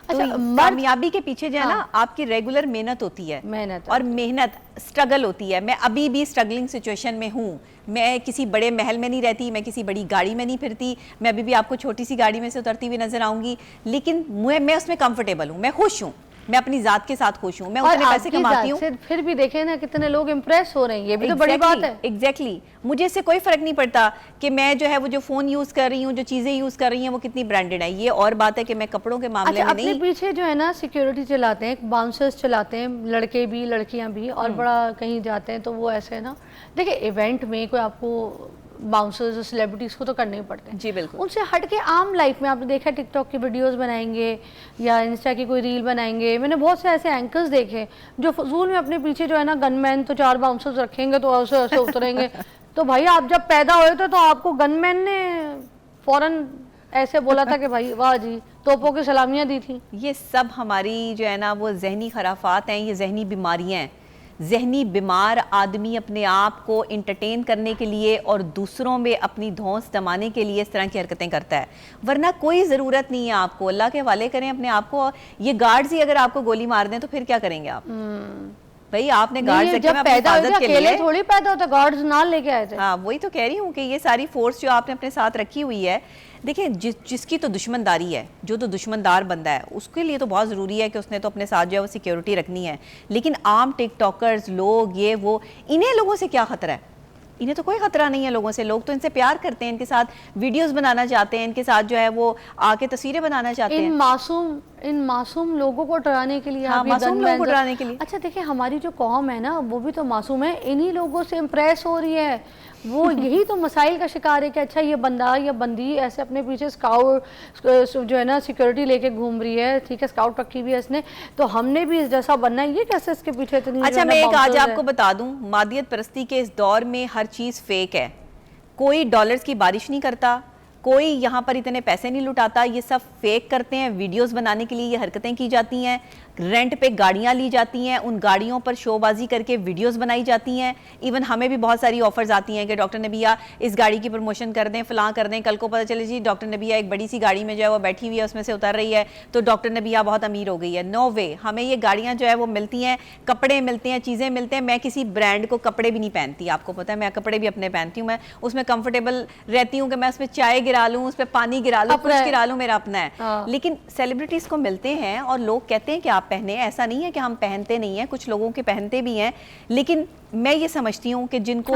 अच्छा, तो कामयाबी के पीछे जो है ना, आपकी रेगुलर मेहनत होती है, और मेहनत स्ट्रगल होती है। मैं अभी भी स्ट्रगलिंग सिचुएशन में हूँ, मैं किसी बड़े महल में नहीं रहती, मैं किसी बड़ी गाड़ी में नहीं फिरती, मैं अभी भी आपको छोटी सी गाड़ी में से उतरती हुई नजर आऊंगी, लेकिन मैं उसमें कंफर्टेबल हूँ, मैं खुश हूँ, मैं अपनी जात के साथ खुश हूँ, मैं उतने पैसे कमाती हूँ। फिर भी देखें ना कितने लोग इम्प्रेस हो रहे हैं, ये भी तो बड़ी बात है। एग्जैक्टली, मुझे इससे कोई फर्क नहीं पड़ता कि मैं जो है वो जो फोन यूज कर रही हूँ, जो चीजें यूज कर रही हैं वो कितनी ब्रांडेड है। ये और बात है कि मैं कपड़ों के मामले में नहीं। अपने पीछे जो है ना सिक्योरिटी चलाते हैं, बाउंसर्स चलाते हैं, लड़के भी लड़कियां भी, और बड़ा कहीं जाते हैं तो वो ऐसे है ना। देखिए इवेंट में कोई आपको बाउंसर्स सेलिब्रिटीज़ को तो करने ही पड़ते हैं। जी बिल्कुल। उनसे हट के आम लाइफ में आपने देखा टिकटॉक की वीडियोस बनाएंगे या इंस्टा की कोई रील बनाएंगे, मैंने बहुत से ऐसे एंकर्स देखे जो फजूल में अपने पीछे जो है ना गनमैन तो 4 बाउंसर्स रखेंगे तो ऐसे ऐसे उतरेंगे। तो भाई आप जब पैदा हुए थे तो आपको गनमैन ने फौरन ऐसे बोला था कि भाई वाह जी, तोपों की सलामियाँ दी थी। ये सब हमारी जो है ना वो जहनी खराफात हैं, ये जहनी बीमारियां हैं। जहनी बीमार आदमी अपने आप को इंटरटेन करने के लिए और दूसरों में अपनी धौंस जमाने के लिए इस तरह की हरकतें करता है, वरना कोई ज़रूरत नहीं है आपको। अल्लाह के हवाले करें अपने आप को। ये गार्ड्स ही अगर आपको गोली मार दें तो फिर क्या करेंगे आप? भाई आपने गार्ड्स रखे, मैं अपनी हिफाजत के लिए थोड़ी पैदा होता, गार्ड्स ना लेके आए थे। हाँ वही तो कह रही हूँ कि ये सारी फोर्स जो आपने अपने साथ रखी हुई है, देखिए जिसकी तो दुश्मनदारी है, जो तो दुश्मनदार बंदा है, उसके लिए तो बहुत ज़रूरी है कि उसने तो अपने साथ जो है वो सिक्योरिटी रखनी है। लेकिन आम टिकटॉकर्स लोग ये वो, इन्हें लोगों से क्या ख़तरा है? इन्हें तो कोई ख़तरा नहीं है लोगों से। लोग तो इनसे प्यार करते हैं, इनके साथ वीडियोस बनाना चाहते हैं, इनके साथ जो है वो आके तस्वीरें बनाना चाहते हैं। इन मासूम लोगों को डराने के लिए। हाँ, मासूम लोगों को डराने के लिए। अच्छा देखिए, हमारी जो कौम है ना वो भी तो मासूम है, इन्हीं लोगों से इम्प्रेस हो रही है। वो यही तो मसाइल का शिकार है कि अच्छा ये बंदा या बंदी ऐसे अपने पीछे स्काउट जो है ना सिक्योरिटी लेके घूम रही है, ठीक है, स्काउट रखी हुई है इसने, तो हमने भी इस जैसा बनना है। ये कैसे इसके पीछे इतनी। अच्छा मैं एक आज आपको बता दूं, मादियत परस्ती के इस दौर में हर चीज़ फेक है। कोई डॉलर्स की बारिश नहीं करता, कोई यहाँ पर इतने पैसे नहीं लुटाता, ये सब फेक करते हैं। वीडियोस बनाने के लिए ये हरकतें की जाती हैं, रेंट पे गाड़ियाँ ली जाती हैं, उन गाड़ियों पर शोबाजी करके वीडियोस बनाई जाती हैं। इवन हमें भी बहुत सारी ऑफर्स आती हैं कि डॉक्टर नबिया इस गाड़ी की प्रमोशन कर दें, फलां कर दें। कल को पता चले जी डॉक्टर नबिया एक बड़ी सी गाड़ी में जो है वो बैठी हुई है, उसमें से उतर रही है, तो डॉक्टर नबिया बहुत अमीर हो गई है। नो वे, हमें ये गाड़ियाँ जो है वो मिलती हैं, कपड़े मिलते हैं, चीज़ें मिलते हैं। मैं किसी ब्रांड को कपड़े भी नहीं पहनती, आपको पता है, मैं कपड़े भी अपने पहनती हूँ, मैं उसमें कंफर्टेबल रहती हूँ कि मैं उसमें चाय गिरा लूँ, उस पर पानी गिरा लूँ, कुछ गिरा लूँ, मेरा अपना है। लेकिन सेलिब्रिटीज़ को मिलते हैं और लोग कहते हैं कि आप पहने, ऐसा नहीं है कि हम पहनते नहीं हैं, कुछ लोगों के पहनते भी हैं। लेकिन मैं ये समझती हूँ कि जिनको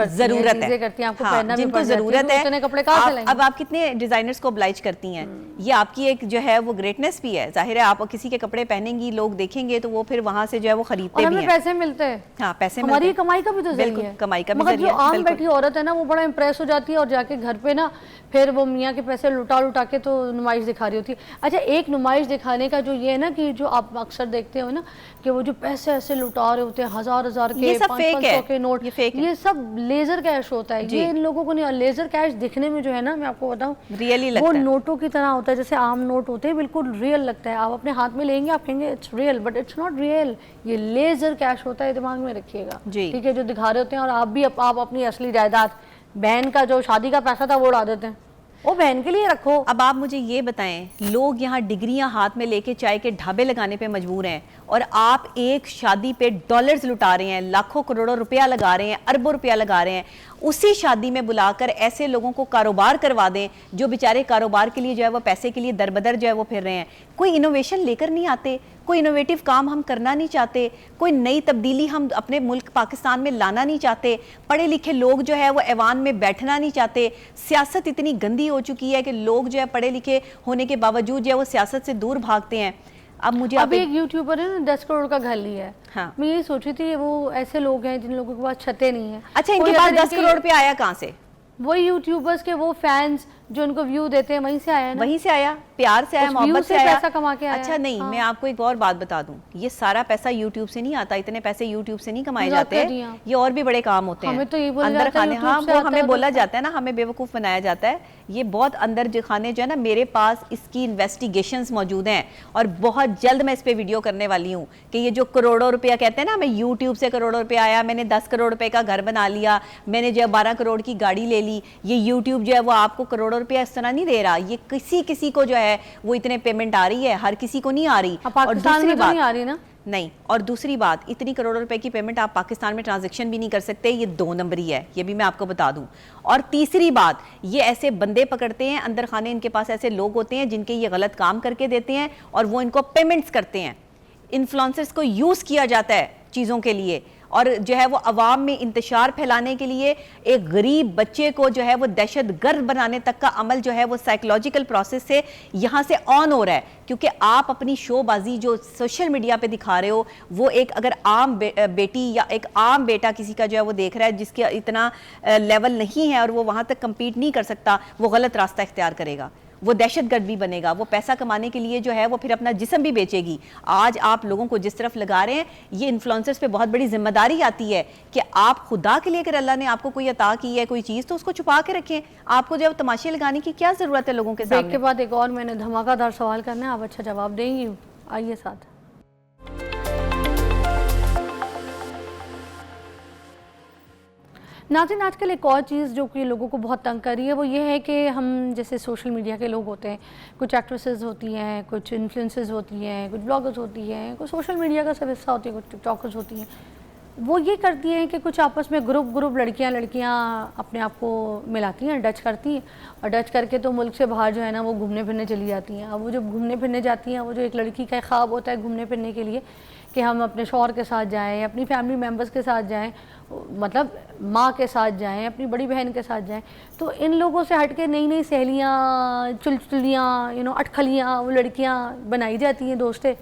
जरूरत है, हाँ, जिनको जरूरत है, कपड़े कहाँ से लेंगे? अब आप कितने डिजाइनर्स को ऑब्लाइज करती हैं, ये आपकी एक जो है वो ग्रेटनेस भी है। जाहिर है आप किसी के कपड़े पहनेंगी, लोग देखेंगे तो वो फिर वहां से जो है वो खरीदते भी हैं। पैसे मिलते हैं। हाँ, पैसे हमारी कमाई का भी तो जरिया है, कमाई का भी मगर जरिया जो आम बैठी औरत है ना वो बड़ा इंप्रेस हो जाती है और जाके घर पे ना फिर वो मियाँ के पैसे लुटा के तो नुमाइश दिखा रही होती है। अच्छा, एक नुमाइश दिखाने का जो ये है ना कि जो आप अक्सर देखते हो ना कि वो जो पैसे ऐसे लुटा रहे होते हैं, हजार के, 500 के नोट, ये सब लेजर कैश होता है। ये इन लोगों को नहीं। लेजर कैश दिखने में जो है ना, मैं आपको बताऊं, रियली लगता वो है, नोटों की तरह होता है, जैसे आम नोट होते हैं, बिल्कुल रियल लगता है। आप अपने हाथ में लेंगे, आप कहेंगे it's real, but it's not real. ये लेजर कैश होता है, दिमाग में रखिएगा, ठीक है, जो दिखा रहे होते हैं। और आप भी आप अपनी असली जायदाद, बहन का जो शादी का पैसा था वो उड़ा देते हैं, वो बहन के लिए रखो। अब आप मुझे ये बताएं, लोग यहाँ डिग्रियां हाथ में लेके चाय के ढाबे लगाने पे मजबूर हैं और आप एक शादी पे डॉलर्स लुटा रहे हैं, लाखों करोड़ों रुपया लगा रहे हैं, अरबों रुपया लगा रहे हैं। उसी शादी में बुलाकर ऐसे लोगों को कारोबार करवा दें जो बेचारे कारोबार के लिए जो है वो पैसे के लिए दरबदर जो है वो फिर रहे हैं। कोई इनोवेशन लेकर नहीं आते, कोई इनोवेटिव काम हम करना नहीं चाहते, कोई नई तब्दीली हम अपने मुल्क पाकिस्तान में लाना नहीं चाहते। पढ़े लिखे लोग जो है वो ऐवान में बैठना नहीं चाहते। सियासत इतनी गंदी हो चुकी है कि लोग जो है पढ़े लिखे होने के बावजूद जो है वो सियासत से दूर भागते हैं। अब मुझे अभी एक यूट्यूबर है ना 10 करोड़ का घर लिया है। हाँ। मैं यही सोची थी वो ऐसे लोग हैं जिन लोगों के पास छतें नहीं है। अच्छा, इनके पास 10 करोड़ रुपया आया कहाँ से? वही यूट्यूबर्स के वो फैंस जो उनको व्यू देते हैं, वहीं से आया ना? वहीं से आया, प्यार से आया, मोहब्बत से आया, पैसा कमा के आया। अच्छा नहीं, मैं आपको एक और बात बता दूं, ये सारा पैसा यूट्यूब से नहीं आता, इतने पैसे यूट्यूब से नहीं कमाए जाते, ये और भी बड़े काम होते हैं। हमें तो ये बोला अंदर जाता है, खाने, हाँ वो हमें बोला तो जाता है ना, हमें बेवकूफ़ बनाया जाता है। ये बहुत अंदर जो खाने जो है ना, मेरे पास इसकी इन्वेस्टिगेशंस मौजूद हैं और बहुत जल्द मैं इस पर वीडियो करने वाली हूँ कि ये जो करोड़ों रुपया कहते हैं ना, मैं यूट्यूब से करोड़ों रुपया आया, मैंने 10 करोड़ रुपए का घर बना लिया, मैंने जो 12 करोड़ की गाड़ी ले ली, ये यूट्यूब जो है वो आपको करोड़ों रुपया इस तरह नहीं दे रहा। ये किसी को जो है वो इतने पेमेंट आ रही है, हर किसी को नहीं आ रही। और दूसरी बात नहीं आ रही ना, नहीं, और दूसरी बात, इतनी करोड़ों रुपए की पेमेंट आप पाकिस्तान में ट्रांजैक्शन भी नहीं कर सकते, ये 2 नंबरी है, ये भी मैं आपको बता दूं। और तीसरी बात, ये ऐसे बंदे पकड़ते हैं अंदर खाने, इनके पास ऐसे लोग होते हैं जिनके ये गलत काम करके देते हैं और वो इनको पेमेंट्स करते हैं। इन्फ्लुएंसर्स को यूज किया जाता है चीज़ों के लिए और जो है वो अवाम में इंतशार फैलाने के लिए एक गरीब बच्चे को जो है वो दहशत गर्द बनाने तक का अमल जो है वो साइकोलॉजिकल प्रोसेस से यहाँ से ऑन हो रहा है। क्योंकि आप अपनी शोबाजी जो सोशल मीडिया पे दिखा रहे हो, वो एक अगर आम बेटी या एक आम बेटा किसी का जो है वो देख रहा है जिसके इतना लेवल नहीं है और वो वहाँ तक कम्पीट नहीं कर सकता, वो गलत रास्ता इख्तियार करेगा, वो दहशतगर्द भी बनेगा, वो पैसा कमाने के लिए जो है वो फिर अपना जिस्म भी बेचेगी। आज आप लोगों को जिस तरफ लगा रहे हैं, ये इन्फ्लुएंसर्स पे बहुत बड़ी जिम्मेदारी आती है कि आप खुदा के लिए अगर अल्लाह ने आपको कोई अता की है कोई चीज़, तो उसको छुपा के रखें। आपको जब तमाशे लगाने की क्या ज़रूरत है लोगों के ब्रेक सामने। के बाद एक और मैंने धमाकेदार सवाल करना है, आप अच्छा जवाब देंगी, आइए साथ। नाज़रीन, आजकल एक और चीज़ जो कि लोगों को बहुत तंग कर रही है वो ये है कि हम जैसे सोशल मीडिया के लोग होते हैं, कुछ एक्ट्रेसेस होती हैं, कुछ इन्फ्लुएंसर्स होती हैं, कुछ ब्लॉगर्स होती हैं, कुछ सोशल मीडिया का सब हिस्सा होती है, कुछ टिकटॉकर्स होती हैं। वो ये करती हैं कि कुछ आपस में ग्रुप लड़कियां अपने आप को मिलाती हैं, डच करती हैं, और डच करके तो मुल्क से बाहर जो है ना वो घूमने फिरने चली जाती हैं। अब वो जब घूमने फिरने जाती हैं, वो जो एक लड़की का ख्वाब होता है घूमने फिरने के लिए कि हम अपने शौहर के साथ जाएं, अपनी फैमिली मेम्बर्स के साथ जाएं, मतलब माँ के साथ जाएं, अपनी बड़ी बहन के साथ जाएं, तो इन लोगों से हट के नई नई सहेलियाँ, चुलचुलियाँ, अटखलियाँ वो लड़कियाँ बनाई जाती हैं, दोस्तें,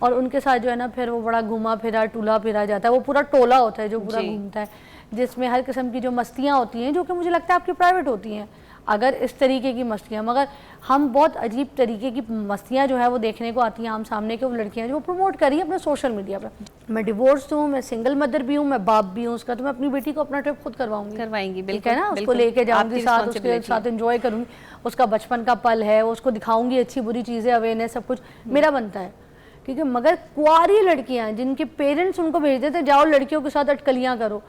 और उनके साथ जो है ना फिर वो बड़ा घुमा फिरा टूला फिरा जाता है। वो पूरा टोला होता है जो पूरा घूमता है, जिसमें हर किस्म की जो मस्तियाँ होती हैं जो कि मुझे लगता है आपकी प्राइवेट होती हैं, अगर इस तरीके की मस्तियाँ, मगर हम बहुत अजीब तरीके की मस्तियाँ जो है वो देखने को आती हैं आम सामने के, वो लड़कियाँ जो प्रमोट करी अपने सोशल मीडिया पर। मैं डिवोर्स हूँ, मैं सिंगल मदर भी हूँ, मैं बाप भी हूँ उसका, तो मैं अपनी बेटी को अपना ट्रिप खुद करवाएंगी, बिल्कुल है ना, उसको लेके जाऊँगी साथ, उसके साथ एंजॉय करूँगी, उसका बचपन का पल है, उसको दिखाऊँगी अच्छी बुरी चीज़ें, अवेयरनेस सब कुछ मेरा बनता है, ठीक है। मगर कुआरी लड़कियां जिनके पेरेंट्स उनको भेज देते जाओ लड़कियों के साथ अटकलियां करो,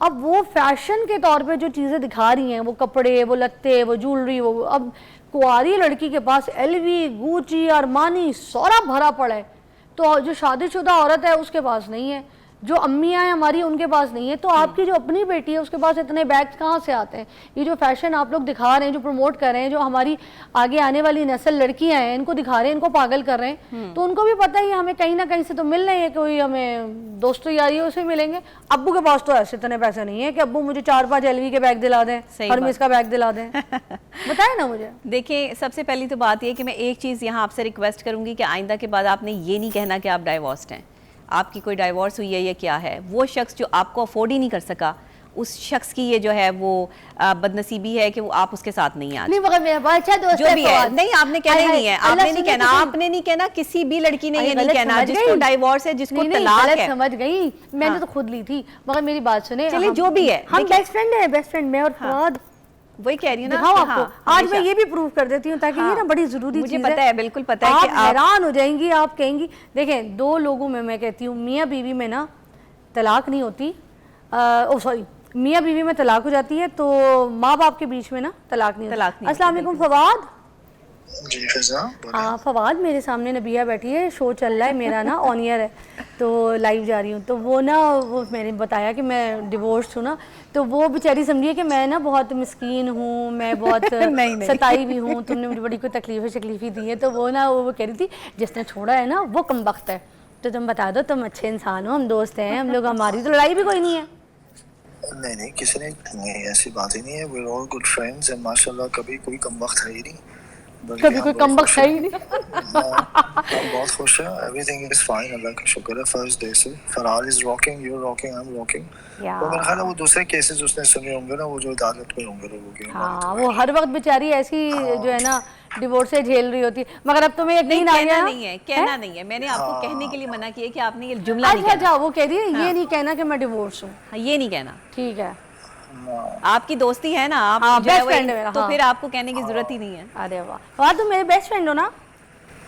अब वो फैशन के तौर पे जो चीज़ें दिखा रही हैं, वो कपड़े, वो लत्ते, वो ज्वेलरी, वो अब कुआरी लड़की के पास एलवी, गुची, अरमानी सारा भरा पड़ा है, तो जो शादीशुदा औरत है उसके पास नहीं है, जो अम्मियाँ हैं हमारी उनके पास नहीं है, तो आपकी जो अपनी बेटी है उसके पास इतने बैग्स कहाँ से आते हैं। ये जो फैशन आप लोग दिखा रहे हैं, जो प्रमोट कर रहे हैं, जो हमारी आगे आने वाली नस्ल लड़कियां हैं इनको दिखा रहे हैं, इनको पागल कर रहे हैं, तो उनको भी पता ही हमें कहीं ना कहीं से तो मिल रही है, कोई हमें दोस्तों यारी है उसे मिलेंगे। अब्बू के पास तो ऐसे इतने पैसे नहीं है कि अब्बू मुझे 4-5 LV के बैग दिला दें, हरमेस का बैग दिला दें, बताए ना मुझे। देखिए, सबसे पहली तो बात ये कि मैं एक चीज़ यहाँ आपसे रिक्वेस्ट करूँगी कि आइंदा के बाद आपने ये नहीं कहना कि आप डाइवोर्स्ड हैं, आपकी कोई डाइवोर्स हुई है या क्या है। वो शख्स जो आपको अफोर्ड ही नहीं कर सका, उस शख्स की ये जो है वो बदनसीबी है कि वो आप उसके साथ नहीं आ। नहीं मगर मेरा अच्छा दोस्त जो भी है, नहीं आपने कहना नहीं है, आपने नहीं कहना, आपने नहीं कहना, किसी भी लड़की ने ये नहीं कहना जिसको डाइवोर्स है, जिसको तलाक है। समझ गई, मैंने तो खुद ली थी, मगर मेरी बात सुने, चलिए जो भी है, हम बेस्ट फ्रेंड है, बेस्ट फ्रेंड मैं और फवाद, वही कह रही हूँ ना आपको। आज मैं ये भी प्रूव कर देती हूँ ताकि ये ना बड़ी जरूरी मुझे पता है, बिल्कुल पता है कि आप हैरान हो जाएंगी, आप कहेंगी। देखें, दो लोगों में मैं कहती हूँ मियाँ बीवी में ना तलाक नहीं होती, सॉरी मियाँ बीवी में तलाक हो जाती है, तो माँ बाप के बीच में ना तलाक नहीं होती। अस्सलाम वालेकुम फवाद। जी फिजा, हाँ फवाद, मेरे सामने नबिया बैठी है, शो चल रहा है मेरा ना ऑन ईयर है, तो लाइव जा रही हूँ, तो वो ना वो मैंने बताया कि मैं डिवोर्स हूँ ना, तो वो बेचारी समझिए कि मैं ना बहुत मिस्कीन हूँ, मैं बहुत सताई भी हूँ, तुमने मुझे बड़ी कोई तकलीफ़ें दी है, तो वो ना वो कह रही थी जिसने छोड़ा है ना वो कमबख्त है, तो तुम बता दो, तुम अच्छे इंसान हो, हम दोस्त हैं, हम लोग, हमारी तो लड़ाई भी कोई नहीं है। नहीं किसी ने नहीं, ऐसी बात ही नहीं है, we are all good friends and माशाल्लाह कभी कोई कमबख्त है ही नहीं, कभी कोई कमबख्त है ही नहीं। हम बहुत खुश हैं, एवरीथिंग इज फाइन, अल्लाह का शुक्र है। फर्स्ट डे से फरार is rocking, you are rocking, I am rocking. तो मेरा ख्याल है वो दूसरे केसेस उसने सुने होंगे ना, वो जो अदालत में होंगे लोगों के। हाँ, वो हर वक्त बेचारी ऐसी जो है ना डिवोर्स से झेल रही होती है, मगर अब तुम्हें यकीन आ गया। कहना नहीं है, मैंने आपको कहने के लिए मना किया कि आपने ये जुमला नहीं कहना। वो कह रही है ये नहीं कहना कि मैं डिवोर्स हूँ, ये नहीं कहना, ठीक है। आपकी दोस्ती है ना, आप बेस्ट फ्रेंड है मेरा, तो फिर आपको कहने की जरूरत ही नहीं है। अरे वाह, तुम मेरे बेस्ट फ्रेंड हो ना।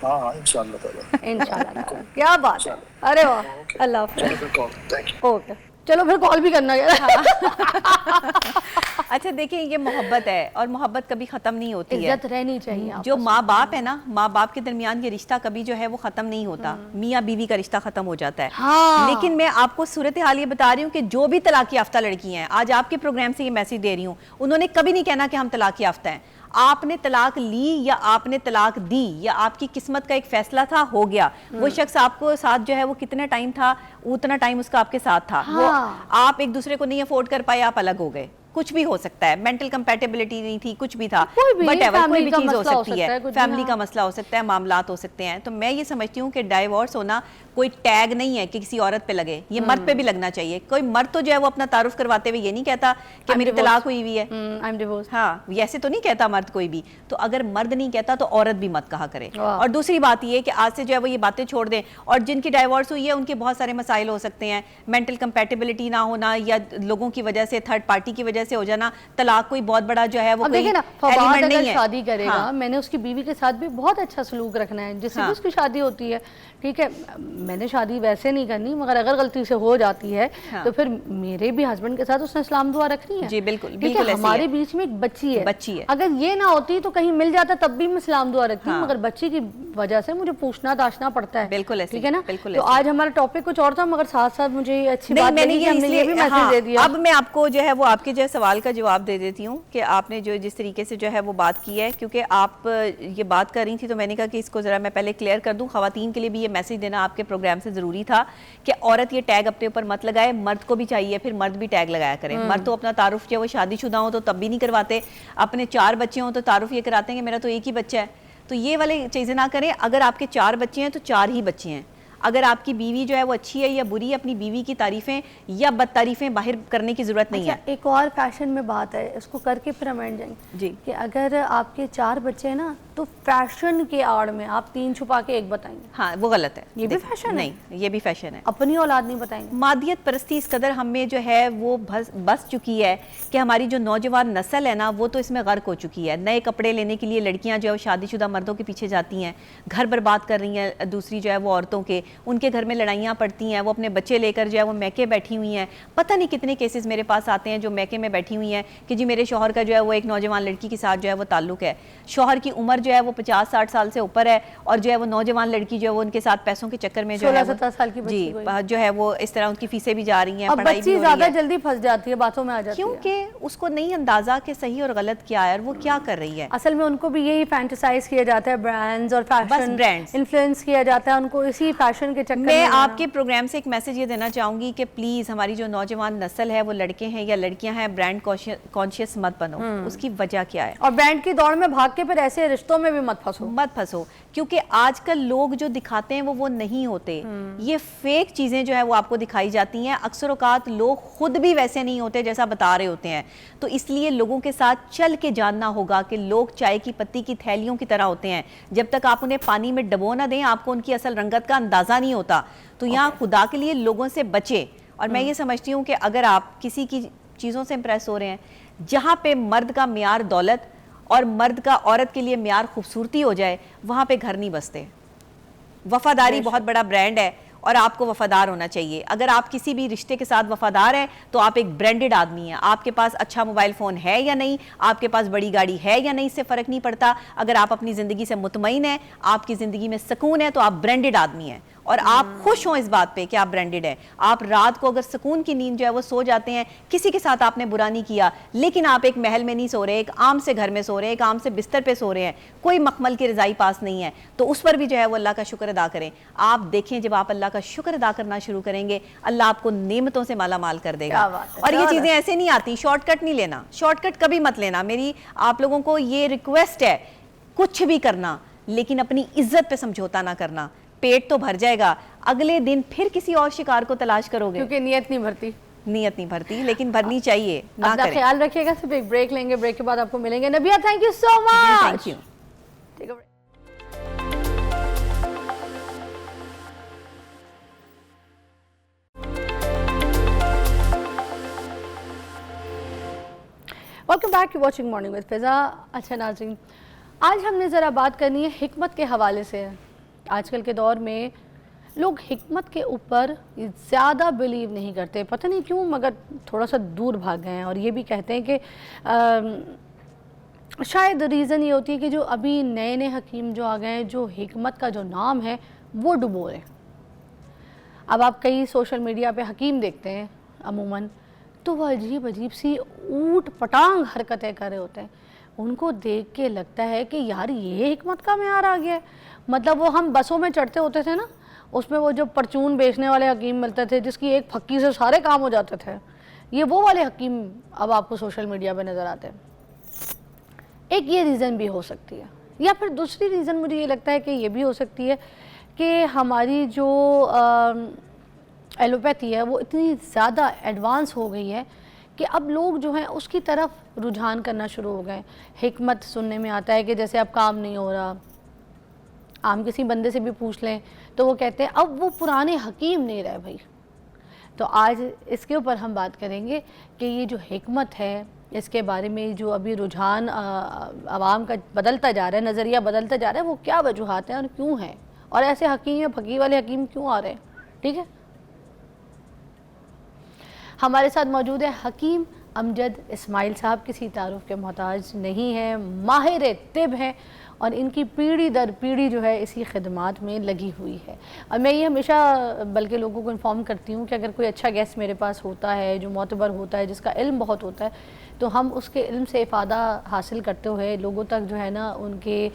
हाँ इंशाल्लाह क्या बात है, अरे वाह, अल्लाह हाफ़िज़। ओके, चलो फिर कॉल भी करना यार। अच्छा देखिए, ये मोहब्बत है और मोहब्बत कभी खत्म नहीं होती है, इज्जत रहनी चाहिए। जो माँ बाप है ना, माँ बाप के दरमियान ये रिश्ता कभी जो है वो खत्म नहीं होता, मियाँ बीवी का रिश्ता खत्म हो जाता है। हाँ। लेकिन मैं आपको सूरत हाल ये बता रही हूँ कि जो भी तलाक याफ्ता लड़की हैं, आज आपके प्रोग्राम से ये मैसेज दे रही हूँ, उन्होंने कभी नहीं कहना कि हम तलाक याफ्ता हैं। आपने तलाक ली या आपने तलाक दी या आपकी किस्मत का एक फैसला था, हो गया। वो शख्स आपको साथ जो है वो कितना टाइम था, उतना टाइम उसका आपके साथ था। हाँ। वो आप एक दूसरे को नहीं अफोर्ड कर पाए, आप अलग हो गए, कुछ भी हो सकता है, मेंटल कंपैटिबिलिटी नहीं थी, कुछ भी था, कोई भी, whatever, कोई भी फैमिली का चीज हो मसला हो सकती सकता है, है, कुछ भी, फैमिली हाँ। का मसला हो सकता है, मामलात हो सकते हैं। तो मैं ये समझती हूँ कि डाइवोर्स होना कोई टैग नहीं है कि किसी औरत पे लगे, ये मर्द पे भी लगना चाहिए। कोई मर्द तो जो है वो अपना तारुफ करवाते हुए ये नहीं कहता कि मेरी तलाक हुई हुई है, आई एम डिवोर्स। हाँ, ऐसे तो नहीं कहता मर्द कोई भी। तो अगर मर्द नहीं कहता तो औरत भी मत कहा करे। वाह। और दूसरी बात ये कि आज से जो है वो ये बातें छोड़ दें, और जिनकी डाइवोर्स हुई है उनके बहुत सारे मसाइल हो सकते हैं, मेंटल कंपैटिबिलिटी ना होना या लोगों की वजह से, थर्ड पार्टी की वजह से हो जाना। तलाक कोई बहुत बड़ा जो है वो अब कोई देखिए ना, फवाद एलिमेंट अगर नहीं है। शादी करेगा, हाँ। मैंने उसकी बीवी के साथ भी बहुत अच्छा सलूक रखना है, जिससे हाँ। भी उसकी शादी होती है, ठीक है। मैंने शादी वैसे नहीं करनी, मगर अगर गलती से हो जाती है हाँ। तो फिर मेरे भी हस्बैंड के साथ उसने इस्लाम दुआ रखनी है। जी, बिल्कुल, ठीक बिल्कुल है, ऐसे ही हमारे है। बीच में एक बच्ची है, बच्ची है। अगर ये ना होती तो कहीं मिल जाता तब भी मैं इस्लाम दुआ रखती हूँ, हाँ। मगर बच्ची की वजह से मुझे पूछना ताशना पड़ता है। बिल्कुल ऐसे ठीक है ही, ना। बिल्कुल तो ऐसे ही। आज हमारा टॉपिक कुछ और था, मगर साथ साथ मुझे ये अच्छी नहीं, बात मैंने लगी कि ये हमने ये भी इसलिए, मैसेज हाँ, दे दिया। अब मैं आपको जो है वो आपके जो है सवाल का जवाब दे देती हूँ कि आपने जो जिस तरीके से जो है वो बात की है, क्योंकि आप ये बात कर रही थी तो मैंने कहा कि इसको ज़रा मैं पहले क्लियर कर दूँ। ख़वातीन के लिए भी ये मैसेज देना आपके प्रोग्राम से ज़रूरी था कि औरत ये टैग अपने ऊपर मत लगाए, मर्द को भी चाहिए फिर मर्द भी टैग लगाया करें। मर्द तो अपना तारुफ जो है वो शादीशुदा हो तो तब भी नहीं करवाते, अपने 4 बच्चे हों तो तारुफ ये कराते हैं कि मेरा तो एक ही बच्चा है। तो ये वाली चीज़ें ना करें। अगर आपके 4 बच्चे हैं तो 4 ही बच्चे हैं। अगर आपकी बीवी जो है वो अच्छी है या बुरी है, अपनी बीवी की तारीफें या बदतारीफें बाहर करने की जरूरत नहीं अच्छा, है। एक और फैशन में बात है, इसको करके फिर हम एंड जाएंगे जी। कि अगर आपके 4 बच्चे हैं ना, तो फैशन के आड़ में आप 3 छुपा के 1 बताएंगे, हाँ, वो गलत है। ये भी फैशन है? नहीं, ये भी फैशन है। अपनी औलाद नहीं बताएंगे। मादियत परस्ती इस कदर हमें जो है वो बस चुकी है कि हमारी जो नौजवान नस्ल है ना वो तो इसमें गर्क हो चुकी है। नए कपड़े लेने के लिए लड़कियां जो है वो शादीशुदा मर्दों के पीछे जाती हैं, घर बर्बाद कर रही हैं दूसरी जो है वो औरतों के, उनके घर में लड़ाइयाँ पड़ती हैं, वो अपने बच्चे लेकर जो है वो मैके बैठी हुई हैं। पता नहीं कितने केसेस मेरे पास आते हैं जो मैके में बैठी हुई हैं कि जी मेरे शौहर का जो है वो एक नौजवान लड़की के साथ जो है वो ताल्लुक है, शौहर की उम्र जो है वो 50-60 साल से ऊपर है, और जो है वो नौजवान लड़की जो है वो उनके साथ पैसों के चक्कर में जो है 16-17 साल की बच्ची जी कोई। जो है वो इस तरह उनकी फीसें भी जा रही हैं, अब पढ़ाई भी बच्ची हो रही ज्यादा है, जल्दी फंस जाती है, बातों में आ जाती है, क्योंकि उसको नहीं अंदाजा कि सही और गलत क्या है और वो क्या कर रही है। असल में उनको भी यही फैंटिसाइज किया जाता है, ब्रांड्स और फैशन brands। इन्फ्लुएंस किया जाता है उनको इसी फैशन के चक्कर में। मैं आपके प्रोग्राम से एक मैसेज ये देना चाहूंगी कि प्लीज हमारी जो नौजवान नस्ल है वो लड़के हैं या लड़कियां हैं, ब्रांड कॉन्शियस मत बनो। उसकी वजह क्या है? और ब्रांड की दौड़ में भाग के फिर ऐसे रिश्तों में भी मत फंसो, क्योंकि आजकल लोग जो दिखाते हैं वो नहीं होते। ये फेक चीजें जो है वो आपको दिखाई जाती हैं। अक्सर औकात लोग खुद भी वैसे नहीं होते जैसा बता रहे होते हैं। तो इसलिए लोगों के साथ चल के जानना होगा कि लोग चाय की पत्ती की थैलियों की तरह होते हैं। जब तक आप उन्हें पानी में डबो ना दें आपको उनकी असल रंगत का अंदाजा नहीं होता। तो यहाँ खुदा के लिए लोगों से बचे। और मैं ये समझती हूँ कि अगर आप किसी की चीज़ों से इंप्रेस हो रहे हैं, जहाँ पे मर्द का म्यार दौलत और मर्द का औरत के लिए म्यार खूबसूरती हो जाए, वहाँ पे घर नहीं बसते। वफादारी बहुत बड़ा ब्रांड है और आपको वफादार होना चाहिए। अगर आप किसी भी रिश्ते के साथ वफादार हैं तो आप एक ब्रांडेड आदमी हैं। आपके पास अच्छा मोबाइल फ़ोन है या नहीं, आपके पास बड़ी गाड़ी है या नहीं, इससे फ़र्क नहीं पड़ता। अगर आप अपनी ज़िंदगी से मुतमईन हैं, आपकी ज़िंदगी में सुकून है, तो आप ब्रांडेड आदमी हैं और आप खुश हों इस बात पे कि आप ब्रांडेड हैं। आप रात को अगर सुकून की नींद जो है वो सो जाते हैं, किसी के साथ आपने बुरा नहीं किया, लेकिन आप एक महल में नहीं सो रहे, एक आम से घर में सो रहे हैं, एक आम से बिस्तर पे सो रहे हैं, कोई मखमल की रज़ाई पास नहीं है, तो उस पर भी जो है वो अल्लाह का शुक्र अदा करें। आप देखें जब आप अल्लाह का शुक्र अदा करना शुरू करेंगे, अल्लाह आपको नेमतों से माला माल कर देगा। और ये चीज़ें ऐसे नहीं आती, शॉर्टकट नहीं लेना, शॉर्टकट कभी मत लेना। मेरी आप लोगों को ये रिक्वेस्ट है, कुछ भी करना लेकिन अपनी इज्जत पे समझौता ना करना। पेट तो भर जाएगा, अगले दिन फिर किसी और शिकार को तलाश करोगे, क्योंकि नीयत नहीं भरती। नीयत नहीं भरती, लेकिन भरनी चाहिए। ना अपना करें। ख्याल रखिएगा। सिर्फ एक ब्रेक लेंगे, ब्रेक के बाद आपको मिलेंगे। Nabiya, thank you so much. Thank you. Take a break. Welcome back to watching morning with Fiza. अच्छा नाज़रीन, आज हमने ज़रा बात करनी है हिकमत के हवाले से। आजकल के दौर में लोग हिकमत के ऊपर ज़्यादा बिलीव नहीं करते, पता नहीं क्यों, मगर थोड़ा सा दूर भाग गए हैं। और ये भी कहते हैं कि शायद रीज़न ये होती है कि जो अभी नए नए हकीम जो आ गए हैं, जो हिकमत का जो नाम है वो डुबो रहे हैं। अब आप कई सोशल मीडिया पे हकीम देखते हैं अमूमन, तो वह अजीब अजीब सी ऊट पटांग हरकतें कर रहे होते हैं। उनको देख के लगता है कि यार ये हिकमत का मेयार आ गया है। मतलब वो हम बसों में चढ़ते होते थे ना, उसमें वो जो परचून बेचने वाले हकीम मिलते थे जिसकी एक फक्की से सारे काम हो जाते थे, ये वो वाले हकीम अब आपको सोशल मीडिया पे नज़र आते हैं। एक ये रीज़न भी हो सकती है, या फिर दूसरी रीज़न मुझे ये लगता है कि ये भी हो सकती है कि हमारी जो एलोपैथी है वो इतनी ज़्यादा एडवांस हो गई है कि अब लोग जो हैं उसकी तरफ रुझान करना शुरू हो गए। हिकमत सुनने में आता है कि जैसे अब काम नहीं हो रहा, आम किसी बंदे से भी पूछ लें तो वो कहते हैं अब वो पुराने हकीम नहीं रहे भाई। तो आज इसके ऊपर हम बात करेंगे कि ये जो हिकमत है इसके बारे में जो अभी रुझान आवाम का बदलता जा रहा है, नज़रिया बदलता जा रहा है, वो क्या वजूहात हैं और क्यों हैं, और ऐसे हकीम या फकीर वाले हकीम क्यों आ रहे हैं। ठीक है, हमारे साथ मौजूद है हकीम अमजद इस्माइल साहब, किसी तारुफ के मोहताज नहीं है, माहिर तिब हैं और इनकी पीढ़ी दर पीढ़ी जो है इसी खिदमात में लगी हुई है। और मैं ये हमेशा बल्कि लोगों को इन्फॉर्म करती हूँ कि अगर कोई अच्छा गेस्ट मेरे पास होता है जो मोतबर होता है, जिसका इल्म बहुत होता है, तो हम उसके इल्म से इफ़ादा हासिल करते हुए लोगों तक जो है ना उनके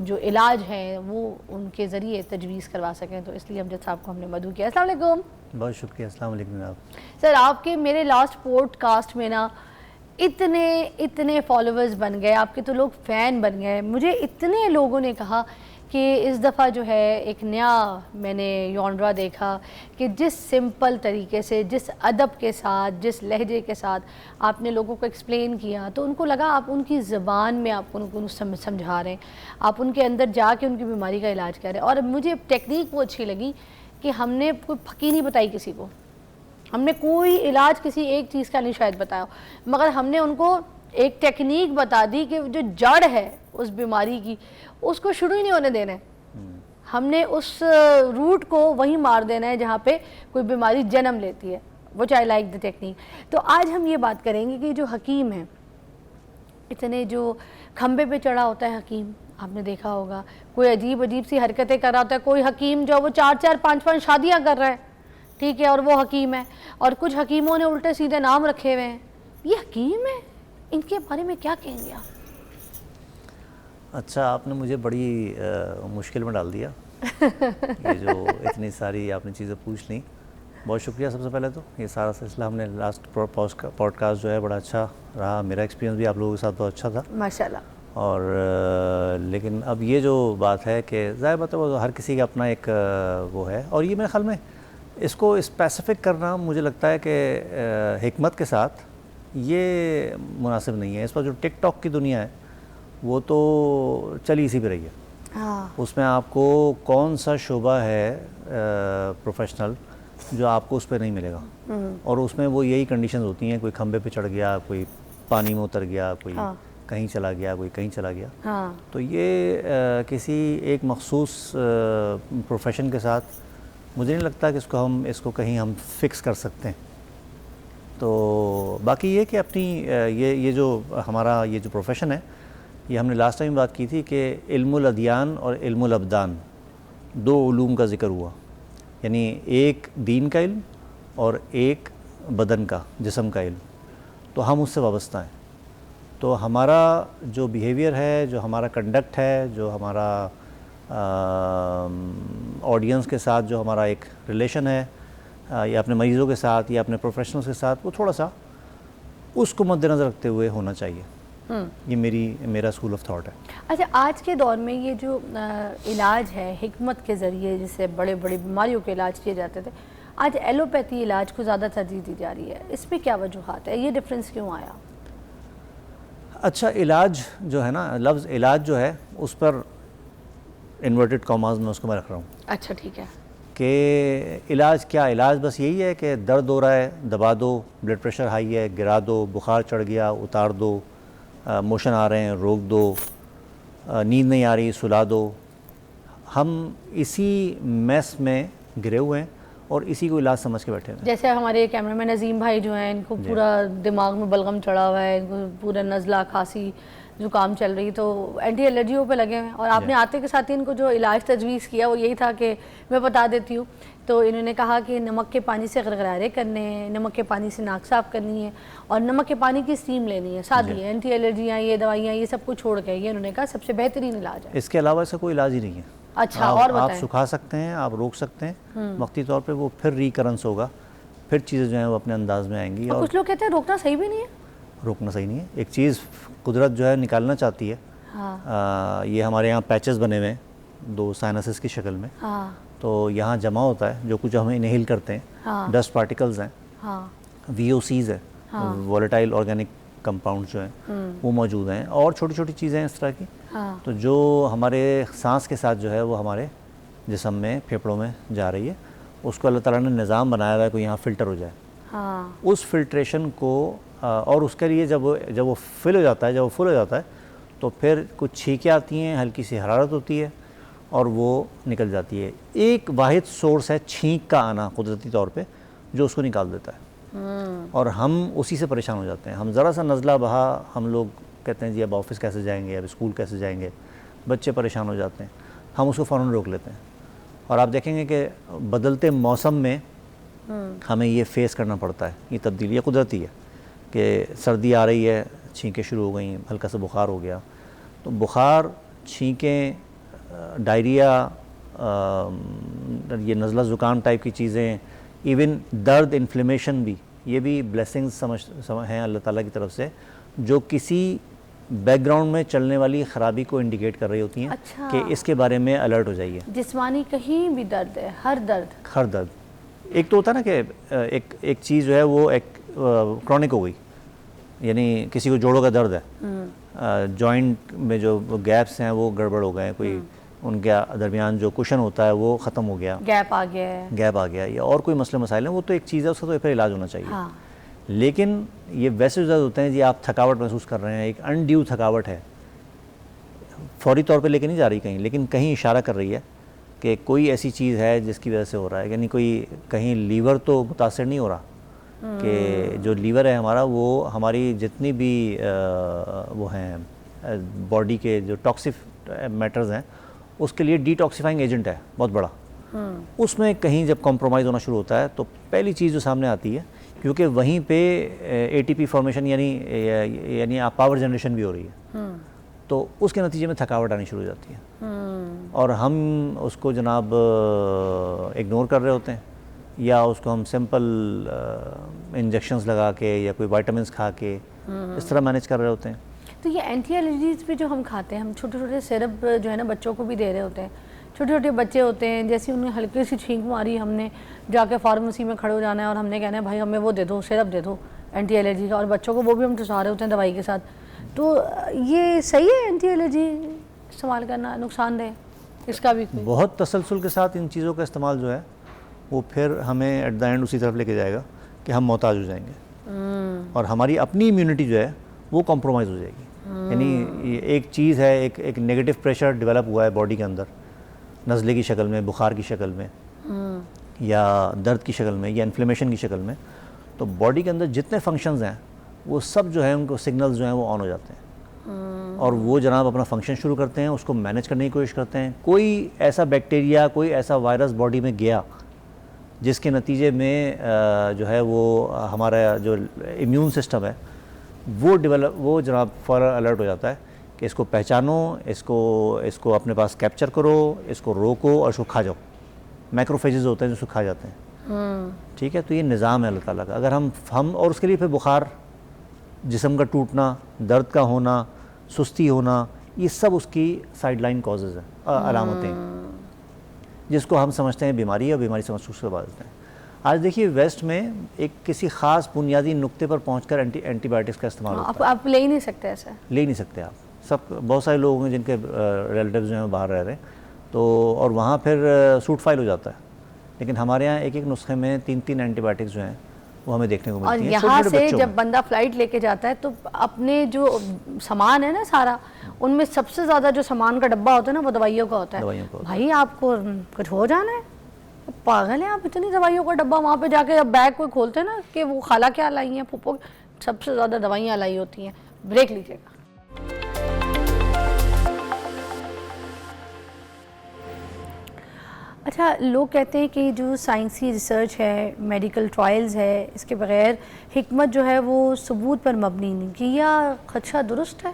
जो इलाज हैं वो उनके ज़रिए तजवीज़ करवा सकें। तो इसलिए अमजद साहब को हमने मदऊ किया। अस्सलाम वालेकुम। बहुत शुक्रिया। अस्सलाम वालेकुम जनाब। सर, आपके मेरे लास्ट पॉडकास्ट में ना इतने फॉलोअर्स बन गए, आपके तो लोग फ़ैन बन गए। मुझे इतने लोगों ने कहा कि इस दफ़ा जो है एक नया मैंने यॉनरा देखा कि जिस सिंपल तरीके से, जिस अदब के साथ, जिस लहजे के साथ आपने लोगों को एक्सप्लेन किया, तो उनको लगा आप उनकी ज़बान में आप उनको समझा रहे हैं, आप उनके अंदर जाके उनकी बीमारी का इलाज कर रहे हैं। और मुझे टेक्निक वो अच्छी लगी कि हमने कोई फकी नहीं बताई किसी को, हमने कोई इलाज किसी एक चीज़ का नहीं शायद बताया, मगर हमने उनको एक टेक्निक बता दी कि जो जड़ है उस बीमारी की उसको शुरू ही नहीं होने देना है, हमने उस रूट को वहीं मार देना है जहाँ पे कोई बीमारी जन्म लेती है। Which I like the technique. तो आज हम ये बात करेंगे कि जो हकीम हैं, इतने जो खंबे पे चढ़ा होता है हकीम, आपने देखा होगा कोई अजीब अजीब सी हरकतें कर रहा होता है। कोई हकीम जो वो 4-4 5-5 शादियाँ कर रहा है, ठीक है, और वो हकीम है। और कुछ हकीमों ने उल्टे सीधे नाम रखे हुए हैं। ये हकीम है, इनके बारे में क्या कहेंगे आप? अच्छा, आपने मुझे बड़ी मुश्किल में डाल दिया। ये जो इतनी सारी आपने चीज़ें पूछ ली, बहुत शुक्रिया। सबसे पहले तो ये सारा सिलसिला हमने लास्ट पॉडकास्ट जो है बड़ा अच्छा रहा, मेरा एक्सपीरियंस भी आप लोगों के साथ बहुत अच्छा था माशाल्लाह। और लेकिन अब ये जो बात है कि ज़ाहिर बात है वो हर किसी का अपना एक वो है, और ये मेरे ख्याल में इसको स्पेसिफ़िक करना मुझे लगता है कि हिकमत के साथ ये मुनासिब नहीं है। इस पर जो टिकटॉक की दुनिया है वो तो चली इसी पे रही है। हाँ, उसमें आपको कौन सा शोबा है प्रोफेशनल जो आपको उस पर नहीं मिलेगा, और उसमें वो यही कंडीशंस होती हैं, कोई खंबे पे चढ़ गया, कोई पानी में उतर गया, कोई हाँ, कहीं चला गया, कोई कहीं चला गया। हाँ, तो ये किसी एक मखसूस प्रोफेशन के साथ मुझे नहीं लगता कि इसको कहीं हम फिक्स कर सकते हैं। तो बाकी ये कि अपनी ये जो हमारा ये जो प्रोफेशन है, ये हमने लास्ट टाइम बात की थी कि इल्मुल अदियान और इल्मुल अबदान दो उलूम का ज़िक्र हुआ, यानी एक दीन का इल्म और एक बदन का, जिस्म का इल्म। तो हम उससे वाबस्ता हैं। तो हमारा जो बिहेवियर है, जो हमारा कंडक्ट है, जो हमारा ऑडियंस के साथ जो हमारा एक रिलेशन है, या अपने मरीज़ों के साथ या अपने प्रोफेशनल्स के साथ, वो थोड़ा सा उसको मद्देनज़र रखते हुए होना चाहिए। ये मेरा स्कूल ऑफ थॉट है। अच्छा, आज के दौर में ये जो इलाज है हिकमत के ज़रिए, जिससे बड़े बड़े बीमारियों के इलाज किए जाते थे, आज एलोपैथी इलाज को ज़्यादा तरजीह दी जा रही है। इसमें क्या वजूहात है, ये डिफरेंस क्यों आया? अच्छा, इलाज जो है ना, लफ्ज़ इलाज जो है उस पर इन्वर्टेड कॉमास में उसको मैं रख रहा हूँ। अच्छा, ठीक है। कि इलाज क्या, इलाज बस यही है कि दर्द हो रहा है दबा दो, ब्लड प्रेशर हाई है गिरा दो, बुखार चढ़ गया उतार दो, मोशन आ रहे हैं रोक दो, नींद नहीं आ रही सुला दो। हम इसी मैस में गिरे हुए हैं और इसी को इलाज समझ के बैठे हैं। जैसे हमारे कैमरामैन नज़ीम भाई जो हैं, इनको पूरा दिमाग में बलगम चढ़ा हुआ है, इनको पूरा नज़ला खांसी जुकाम चल रही, तो एंटी एलर्जियों पे लगे हुए हैं। और आपने आते के साथ ही इनको जो इलाज तजवीज़ किया वो यही था कि मैं बता देती हूँ, तो इन्होंने कहा कि नमक के पानी से गरगरारे करने हैं, नमक के पानी से नाक साफ़ करनी है और नमक के पानी की स्टीम लेनी है, सादी है। एंटी एलर्जियाँ, ये दवाइयाँ, ये सब कुछ छोड़ के ये उन्होंने कहा सबसे बेहतरीन इलाज है। इसके अलावा ऐसा कोई इलाज ही नहीं है। अच्छा, और आप बताएं। सुखा सकते हैं, आप रोक सकते हैं, वक्ती तौर पे वो फिर रिकरेंस होगा, फिर चीज़ें जो हैं वो अपने अंदाज में आएंगी। और और कुछ लोग कहते हैं रोकना सही भी नहीं है। रोकना सही नहीं है। एक चीज़ कुदरत जो है निकालना चाहती है। हाँ। ये हमारे यहाँ पैचेस बने हुए हैं 2 साइनसेस की शक्ल में, हाँ तो यहाँ जमा होता है जो कुछ हम इनहेल करते हैं, हाँ। डस्ट पार्टिकल्स हैं, हाँ VOCs है, वॉलेटाइल ऑर्गेनिक कंपाउंड जो हैं वो मौजूद हैं, और छोटी छोटी चीज़ें हैं इस तरह की। हाँ। तो जो हमारे सांस के साथ जो है वो हमारे जिस्म में, फेफड़ों में जा रही है, उसको अल्लाह ताला ने निज़ाम बनाया हुआ है कि यहाँ फ़िल्टर हो जाए। हाँ। उस फिल्ट्रेशन को और उसके लिए जब वो फिल हो जाता है, जब वो फुल हो जाता है, तो फिर कुछ छींकें आती हैं, हल्की सी हरारत होती है और वो निकल जाती है। एक वाहिद सोर्स है छींक का आना कुदरती तौर पे, जो उसको निकाल देता है, और हम उसी से परेशान हो जाते हैं। हम ज़रा सा नज़ला बहा, हम लोग कहते हैं जी अब ऑफिस कैसे जाएंगे, अब स्कूल कैसे जाएंगे, बच्चे परेशान हो जाते हैं, हम उसको फ़ौरन रोक लेते हैं। और आप देखेंगे कि बदलते मौसम में हमें ये फेस करना पड़ता है, ये तब्दीली है, कुदरती है कि सर्दी आ रही है, छींकें शुरू हो गई, हल्का सा बुखार हो गया, तो बुखार, छींकें, डायरिया, ये नज़ला ज़ुकाम टाइप की चीज़ें, इवन दर्द, इन्फ्लेमेशन भी, ये भी ब्लेसिंग्स समझ हैं अल्लाह ताला की तरफ से, जो किसी बैकग्राउंड में चलने वाली ख़राबी को इंडिकेट कर रही होती हैं। अच्छा। कि इसके बारे में अलर्ट हो जाइए। जिस्मानी कहीं भी दर्द है, हर दर्द। एक तो होता है ना कि एक चीज़ जो है वो एक क्रॉनिक हो गई, यानी किसी को जोड़ों का दर्द है, जॉइंट में जो गैप्स हैं वो गड़बड़ हो गए, कोई उनके दरमियान जो कुशन होता है वो ख़त्म हो गया, गैप आ गया है। या और कोई मसले मसाइल हैं, वो तो एक चीज़ है, उसका तो फिर इलाज होना चाहिए। हाँ। लेकिन ये वैसे ज़्यादा होते हैं जी, आप थकावट महसूस कर रहे हैं, एक अनड्यू थकावट है, फौरी तौर पे लेके नहीं जा रही कहीं, लेकिन कहीं इशारा कर रही है कि कोई ऐसी चीज़ है जिसकी वजह से हो रहा है। यानी कोई कहीं लीवर तो मुतासर नहीं हो रहा, कि जो लीवर है हमारा, वो हमारी जितनी भी वो हैं बॉडी के जो टॉक्सिक मैटर्स हैं, उसके लिए डिटॉक्सिफाइंग एजेंट है बहुत बड़ा। उसमें कहीं जब कॉम्प्रोमाइज़ होना शुरू होता है, तो पहली चीज़ जो सामने आती है, क्योंकि वहीं पे ATP फॉर्मेशन यानी आप पावर जनरेशन भी हो रही है, तो उसके नतीजे में थकावट आनी शुरू हो जाती है, और हम उसको जनाब इग्नोर कर रहे होते हैं, या उसको हम सिंपल इंजेक्शंस लगा के या कोई विटामिन्स खा के इस तरह मैनेज कर रहे होते हैं। तो ये एंटी एलर्जीज पे जो हम खाते हैं, हम छोटे छोटे सिरप जो है ना बच्चों को भी दे रहे होते हैं। छोटे छोटे बच्चे होते हैं, जैसे उन्हें हल्की सी छींक मारी, हमने जाके फार्मेसी में खड़े हो जाना है और हमने कहना है भाई हमें वो दे दो, सिरप दे दो एंटी एलर्जी का, और बच्चों को वो भी हम ठुसा रहे होते हैं दवाई के साथ। तो ये सही है एंटी एलर्जी इस्तेमाल करना, नुकसानदेह इसका भी कोई? बहुत तसलसल के साथ इन चीज़ों का इस्तेमाल जो है वो फिर हमें एट द एंड उसी तरफ लेके जाएगा कि हम मोहताज हो जाएंगे, और हमारी अपनी इम्यूनिटी जो है वो कॉम्प्रोमाइज़ हो जाएगी। यानी एक चीज़ है, एक नेगेटिव प्रेशर डेवलप हुआ है बॉडी के अंदर, नज़ले की शक्ल में, बुखार की शक्ल में, या दर्द की शक्ल में, या इन्फ्लेमेशन की शक्ल में, तो बॉडी के अंदर जितने फंक्शंस हैं वो सब जो है, उनको सिग्नल्स जो हैं वो ऑन हो जाते हैं, और वो जनाब अपना फंक्शन शुरू करते हैं, उसको मैनेज करने की कोशिश करते हैं। कोई ऐसा बैक्टीरिया, कोई ऐसा वायरस बॉडी में गया जिसके नतीजे में जो है वो हमारा जो इम्यून सिस्टम है वो जनाब फ़ौरन अलर्ट हो जाता है कि इसको पहचानो, इसको अपने पास कैप्चर करो, इसको रोको और इसको खा जाओ। मैक्रोफेजेस होते हैं जो इसको खा जाते हैं। ठीक है, तो ये निज़ाम है अल्लाह ताला का। अगर हम और उसके लिए फिर बुखार, जिस्म का टूटना, दर्द का होना, सुस्ती होना, ये सब उसकी साइडलाइन कॉजेज़ हैं, अलामतें, जिसको हम समझते हैं बीमारी है, और बीमारी समझ उसके बाद हैं। आज देखिए वेस्ट में एक किसी ख़ास बुनियादी नुक्ते पर पहुंचकर एंटीबायोटिक्स का इस्तेमाल होता है। आप ले ही नहीं सकते ऐसा? ले ही नहीं सकते आप। बहुत सारे लोग हैं जिनके रिलेटिव्स जो हैं बाहर रह रहे हैं, तो और वहाँ फिर सूट फाइल हो जाता है। लेकिन हमारे यहाँ एक नुस्खे में 3-3 एंटीबायोटिक्स जो हैं वो हमें देखने को मिलती हैं। और यहाँ से जब बंदा फ्लाइट लेके जाता है तो अपने जो सामान है ना सारा, उनमें सबसे ज़्यादा जो सामान का डब्बा होता है ना वो दवाइयों का होता है। भाई आपको कुछ हो जाना है, पागल है आप, इतनी दवाइयों का डब्बा। वहाँ पे जाके जब बैग कोई खोलते हैं ना कि वो खाला क्या लाई हैं, फूफो सबसे ज़्यादा दवाइयाँ लाई होती हैं। ब्रेक लीजिएगा। अच्छा, लोग कहते हैं कि जो साइंसी रिसर्च है, मेडिकल ट्रायल्स है, इसके बगैर हिकमत जो है वो सबूत पर मबनी नहीं, कि यह खदशा दुरुस्त है?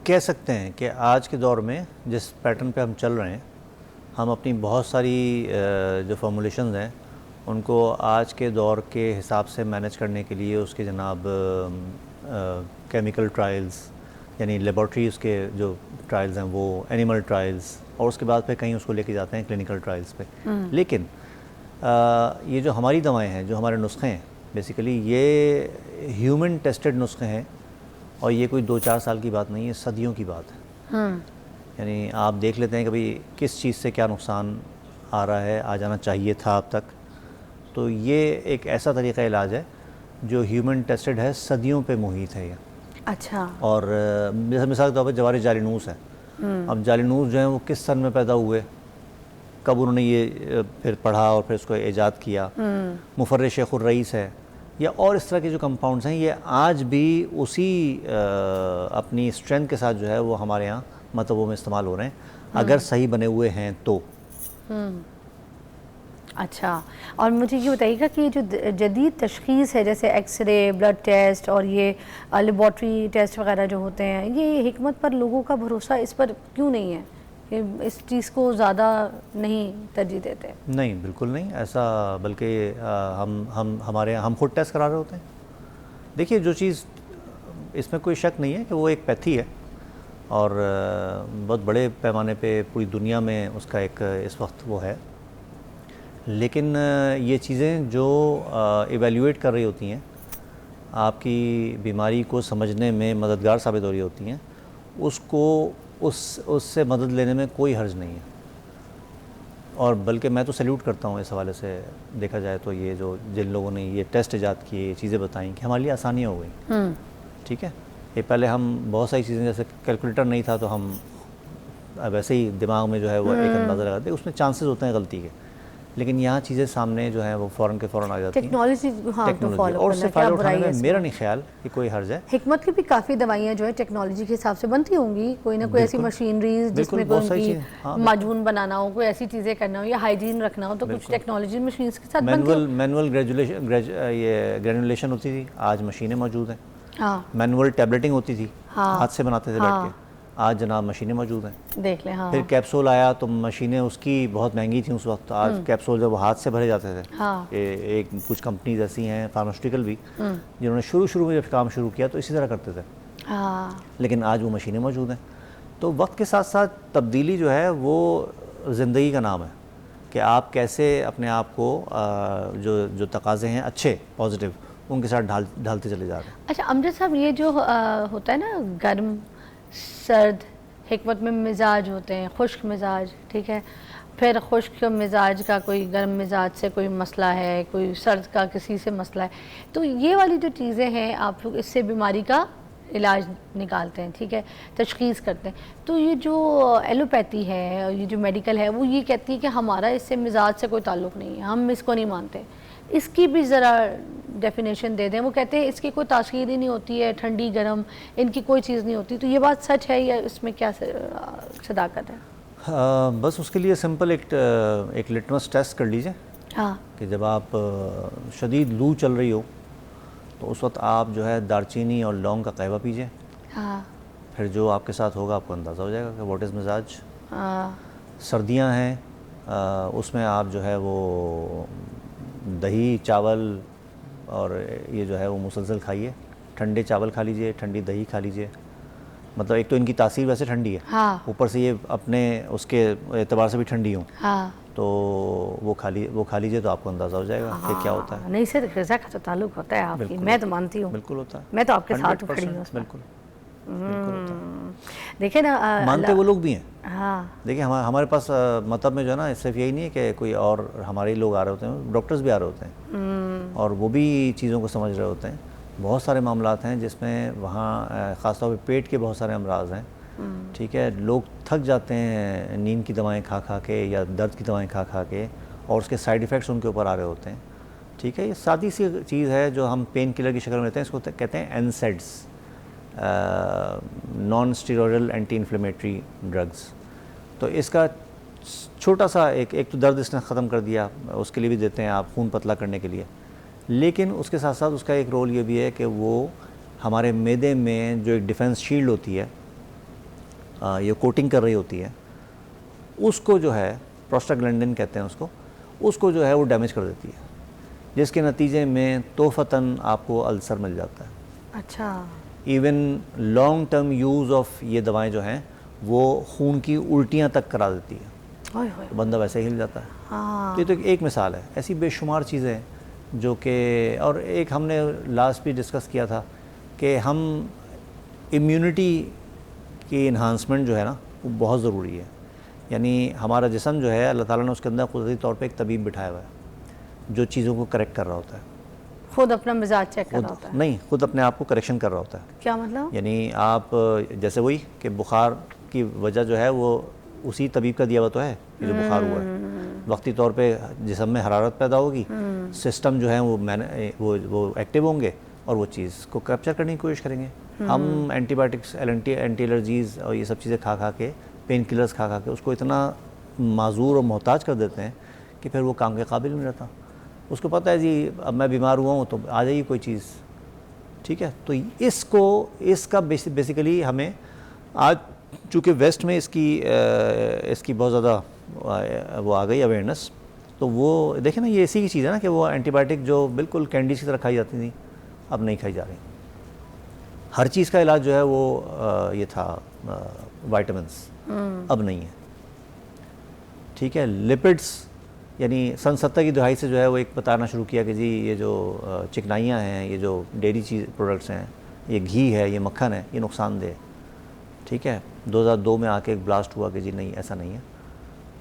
कह सकते हैं कि आज के दौर में जिस पैटर्न पे हम चल रहे हैं, हम अपनी बहुत सारी जो फॉर्मुलेशंस हैं उनको आज के दौर के हिसाब से मैनेज करने के लिए उसके जनाब केमिकल ट्रायल्स यानी लेबॉर्ट्रीज़ के जो ट्रायल्स हैं वो एनिमल ट्रायल्स, और उसके बाद फिर कहीं उसको लेके जाते हैं क्लिनिकल ट्रायल्स पे। लेकिन ये जो हमारी दवाएं हैं, जो हमारे नुस्खे हैं, बेसिकली ये ह्यूमन टेस्टेड नुस्खे हैं और ये कोई 2-4 साल की बात नहीं है, सदियों की बात है। यानी आप देख लेते हैं कि भाई किस चीज़ से क्या नुकसान आ रहा है, आ जाना चाहिए था अब तक। तो ये एक ऐसा तरीक़ा इलाज है जो ह्यूमन टेस्टेड है, सदियों पे मुहित है ये। अच्छा। और जैसे मिसाल के तौर पर जवारी जालिनूस है। अब जालिनूस जो है वो किस सन में पैदा हुए, कब उन्होंने ये फिर पढ़ा और फिर उसको ईजाद किया। मुफर्रिश शेखुर रईस है, या और इस तरह के जो कंपाउंड्स हैं ये आज भी उसी अपनी स्ट्रेंथ के साथ जो है वो हमारे यहाँ मतबों में इस्तेमाल हो रहे हैं, अगर सही बने हुए हैं तो। अच्छा, और मुझे ये बताइएगा कि जो जदीद तशख़ीस है, जैसे एक्सरे, ब्लड टेस्ट और ये लेबॉर्ट्री टेस्ट वगैरह जो होते हैं, ये हिकमत पर लोगों का भरोसा इस पर क्यों नहीं है? कि इस चीज़ को ज़्यादा नहीं तरजीह देते? नहीं, बिल्कुल नहीं ऐसा, बल्कि हम खुद टेस्ट करा रहे होते हैं। देखिए, जो चीज़ इसमें कोई शक नहीं है कि वो एक पैथी है और बहुत बड़े पैमाने पे पूरी दुनिया में उसका एक इस वक्त वो है। लेकिन ये चीज़ें जो इवैल्यूएट कर रही होती हैं, आपकी बीमारी को समझने में मददगार साबित हो रही होती हैं, उसको उससे मदद लेने में कोई हर्ज नहीं है। और बल्कि मैं तो सैल्यूट करता हूँ इस हवाले से, देखा जाए तो ये जो जिन लोगों ने ये टेस्ट ईजाद किए, ये चीज़ें बताई कि हमारे लिए आसानियाँ हो गई। ठीक है, ये पहले हम बहुत सारी चीज़ें, जैसे कैलकुलेटर नहीं था तो हम वैसे ही दिमाग में जो है वो एक अंदाज़ा लगाते, उसमें चांसेस होते हैं गलती के, लेकिन यहाँ चीज़ें सामने जो है वो फ़ौरन के फ़ौरन आ जाती हैं। टेक्नोलॉजी, हाँ, तो फॉलो और उससे फ़ायदा उठाने में मेरा है। नहीं ख्याल कि कोई हर्ज है। हिकमत की भी काफ़ी दवाइयाँ जो है टेक्नोलॉजी के हिसाब से बनती होंगी, कोई ना कोई ऐसी मशीनरीज जिसमें कोई उनकी माजून बनाना हो, कोई ऐसी चीज़ें करना हो या हाइजीन रखना हो, तो कुछ टेक्नोलॉजी मशीन के साथ बनती है। मैनुअल ग्रेजुलेशन होती थी, आज मशीनें मौजूद हैं। हाँ। मैनुअल टैबलेटिंग होती थी, हाथ से बनाते थे बैठ के, आज जनाब मशीनें मौजूद हैं। देख लें। हाँ। फिर कैप्सूल आया तो मशीनें उसकी बहुत महंगी थी उस वक्त, आज कैप्सूल जब हाथ से भरे जाते थे। हाँ। एक कुछ कंपनीज ऐसी हैं फार्मास्यूटिकल भी जिन्होंने शुरू में जब काम शुरू किया तो इसी तरह करते थे। हाँ। लेकिन आज वो मशीनें मौजूद हैं। तो वक्त के साथ साथ तब्दीली जो है वो ज़िंदगी का नाम है कि आप कैसे अपने आप को जो तकाज़े हैं अच्छे पॉजिटिव उनके साथ ढालते चले जा रहे हैं। अच्छा अमजद साहब, ये जो होता है ना गर्म सर्द, हिकमत में मिजाज होते हैं, खुश्क मिजाज, ठीक है, फिर खुश्क मिजाज का कोई गर्म मिजाज से कोई मसला है, कोई सर्द का किसी से मसला है, तो ये वाली जो चीज़ें हैं आप लोग इससे बीमारी का इलाज निकालते हैं, ठीक है, तशख़ीस करते हैं। तो ये जो एलोपैथी है, ये जो मेडिकल है, वो ये कहती है कि हमारा इससे मिजाज से कोई ताल्लुक़ नहीं है, हम इसको नहीं मानते। इसकी भी ज़रा डेफिनेशन दे दें। वो कहते हैं इसकी कोई तासीर ही नहीं होती है, ठंडी गर्म इनकी कोई चीज़ नहीं होती। तो ये बात सच है या इसमें क्या सदाकत है? बस उसके लिए सिंपल एक लिटमस टेस्ट कर लीजिए। हाँ। कि जब आप शदीद लू चल रही हो तो उस वक्त आप जो है दालचीनी और लौंग का कहवा पीजिए। हाँ। फिर जो आपके साथ होगा आपको अंदाज़ा हो जाएगा कि व्हाट इज़ मिजाज। हाँ। सर्दियाँ हैं, उसमें आप जो है वो दही चावल और ये जो है वो मुसलसल खाइए। ठंडे चावल खा लीजिए, ठंडी दही खा लीजिए। मतलब एक तो इनकी तासीर वैसे ठंडी है, हाँ। ऊपर से ये अपने उसके एतबार से भी ठंडी हो, हाँ। तो वो खा लीजिए तो आपको अंदाज़ा हो जाएगा कि क्या होता है। नहीं सर, ग़िज़ा का तो ताल्लुक होता है आपकी, मैं तो मानती हूँ। बिल्कुल होता है, मैं तो आपके साथ खड़ी हूँ। बिल्कुल। देखिए ना, मानते वो लोग भी हैं। हाँ। देखिए हमारे पास मतलब में जो है ना, सिर्फ यही नहीं है कि कोई और हमारे लोग आ रहे होते हैं, डॉक्टर्स भी आ रहे होते हैं और वो भी चीज़ों को समझ रहे होते हैं। बहुत सारे मामलात हैं जिसमें वहाँ ख़ासतौर पे पेट के बहुत सारे अमराज हैं, ठीक है। लोग थक जाते हैं नींद की दवाएं खा खा के या दर्द की दवाएं खा खा के, और उसके साइड इफ़ेक्ट्स उनके ऊपर आ रहे होते हैं, ठीक है। ये सादी सी चीज़ है जो हम पेन किलर की शक्ल में लेते हैं, इसको कहते हैं NSAIDs, non steroidal anti inflammatory drugs. तो इसका छोटा सा एक तो दर्द इसने ख़त्म कर दिया, उसके लिए भी देते हैं आप खून पतला करने के लिए, लेकिन उसके साथ साथ उसका एक रोल ये भी है कि वो हमारे मैदे में जो एक डिफेंस शील्ड होती है, ये कोटिंग कर रही होती है, उसको जो है प्रोस्टाग्लैंडिन कहते हैं उसको जो है वो डैमेज कर देती है, जिसके नतीजे में तोहफ़तन आपको अल्सर मिल जाता है। अच्छा। Even long term use of ये दवाएं जो हैं वो खून की उल्टियाँ तक करा देती है, ओए होए। तो बंदा वैसे ही हिल जाता है। हाँ। तो ये तो एक मिसाल है, ऐसी बेशुमार चीज़ें हैं जो कि, और एक हमने लास्ट भी डिस्कस किया था कि हम इम्यूनिटी की इन्हांसमेंट जो है ना वो बहुत ज़रूरी है। यानी हमारा जिस्म जो है अल्लाह ताला ने उसके अंदर कुदरती तौर पे एक तबीब बिठाया हुआ है जो चीज़ों को करेक्ट कर रहा होता है, खुद अपना मिजाज चेक कर रहा होता है। नहीं, खुद अपने आप को करेक्शन कर रहा होता है। क्या मतलब? यानी आप जैसे वही कि बुखार की वजह जो है वो उसी तबीब का दिया हुआ तो है, ये जो बुखार हुआ है, वक्ती तौर पे जिस्म में हरारत पैदा होगी, सिस्टम जो है वो एक्टिव होंगे और वो चीज़ को कैप्चर करने की कोशिश करेंगे। हम एंटीबायोटिक्स, एंटी एलर्जीज़ और ये सब चीज़ें खा खा के, पेन किलर्स खा खा के उसको इतना माजूर और मोहताज कर देते हैं कि फिर वो काम के काबिल नहीं रहता। उसको पता है जी अब मैं बीमार हुआ हूँ तो आ जाएगी कोई चीज़, ठीक है। तो इसका बेसिकली हमें आज चूँकि वेस्ट में इसकी बहुत ज़्यादा वो आ गई अवेयरनेस, तो वो देखें ना, ये इसी की चीज़ है ना कि वो एंटीबायोटिक जो बिल्कुल कैंडीज़ की तरह खाई जाती थी अब नहीं खाई जा रही। हर चीज़ का इलाज जो है वो ये था विटामिन्स, अब नहीं है, ठीक है। लिपिड्स यानी सन 70 की दहाई से जो है वो एक बताना शुरू किया कि जी ये जो चिकनाइयाँ हैं, ये जो डेयरी चीज़ प्रोडक्ट्स हैं, ये घी है, ये मक्खन है, ये नुकसानदेह, ठीक है। 2002 में आके एक ब्लास्ट हुआ कि जी नहीं ऐसा नहीं है,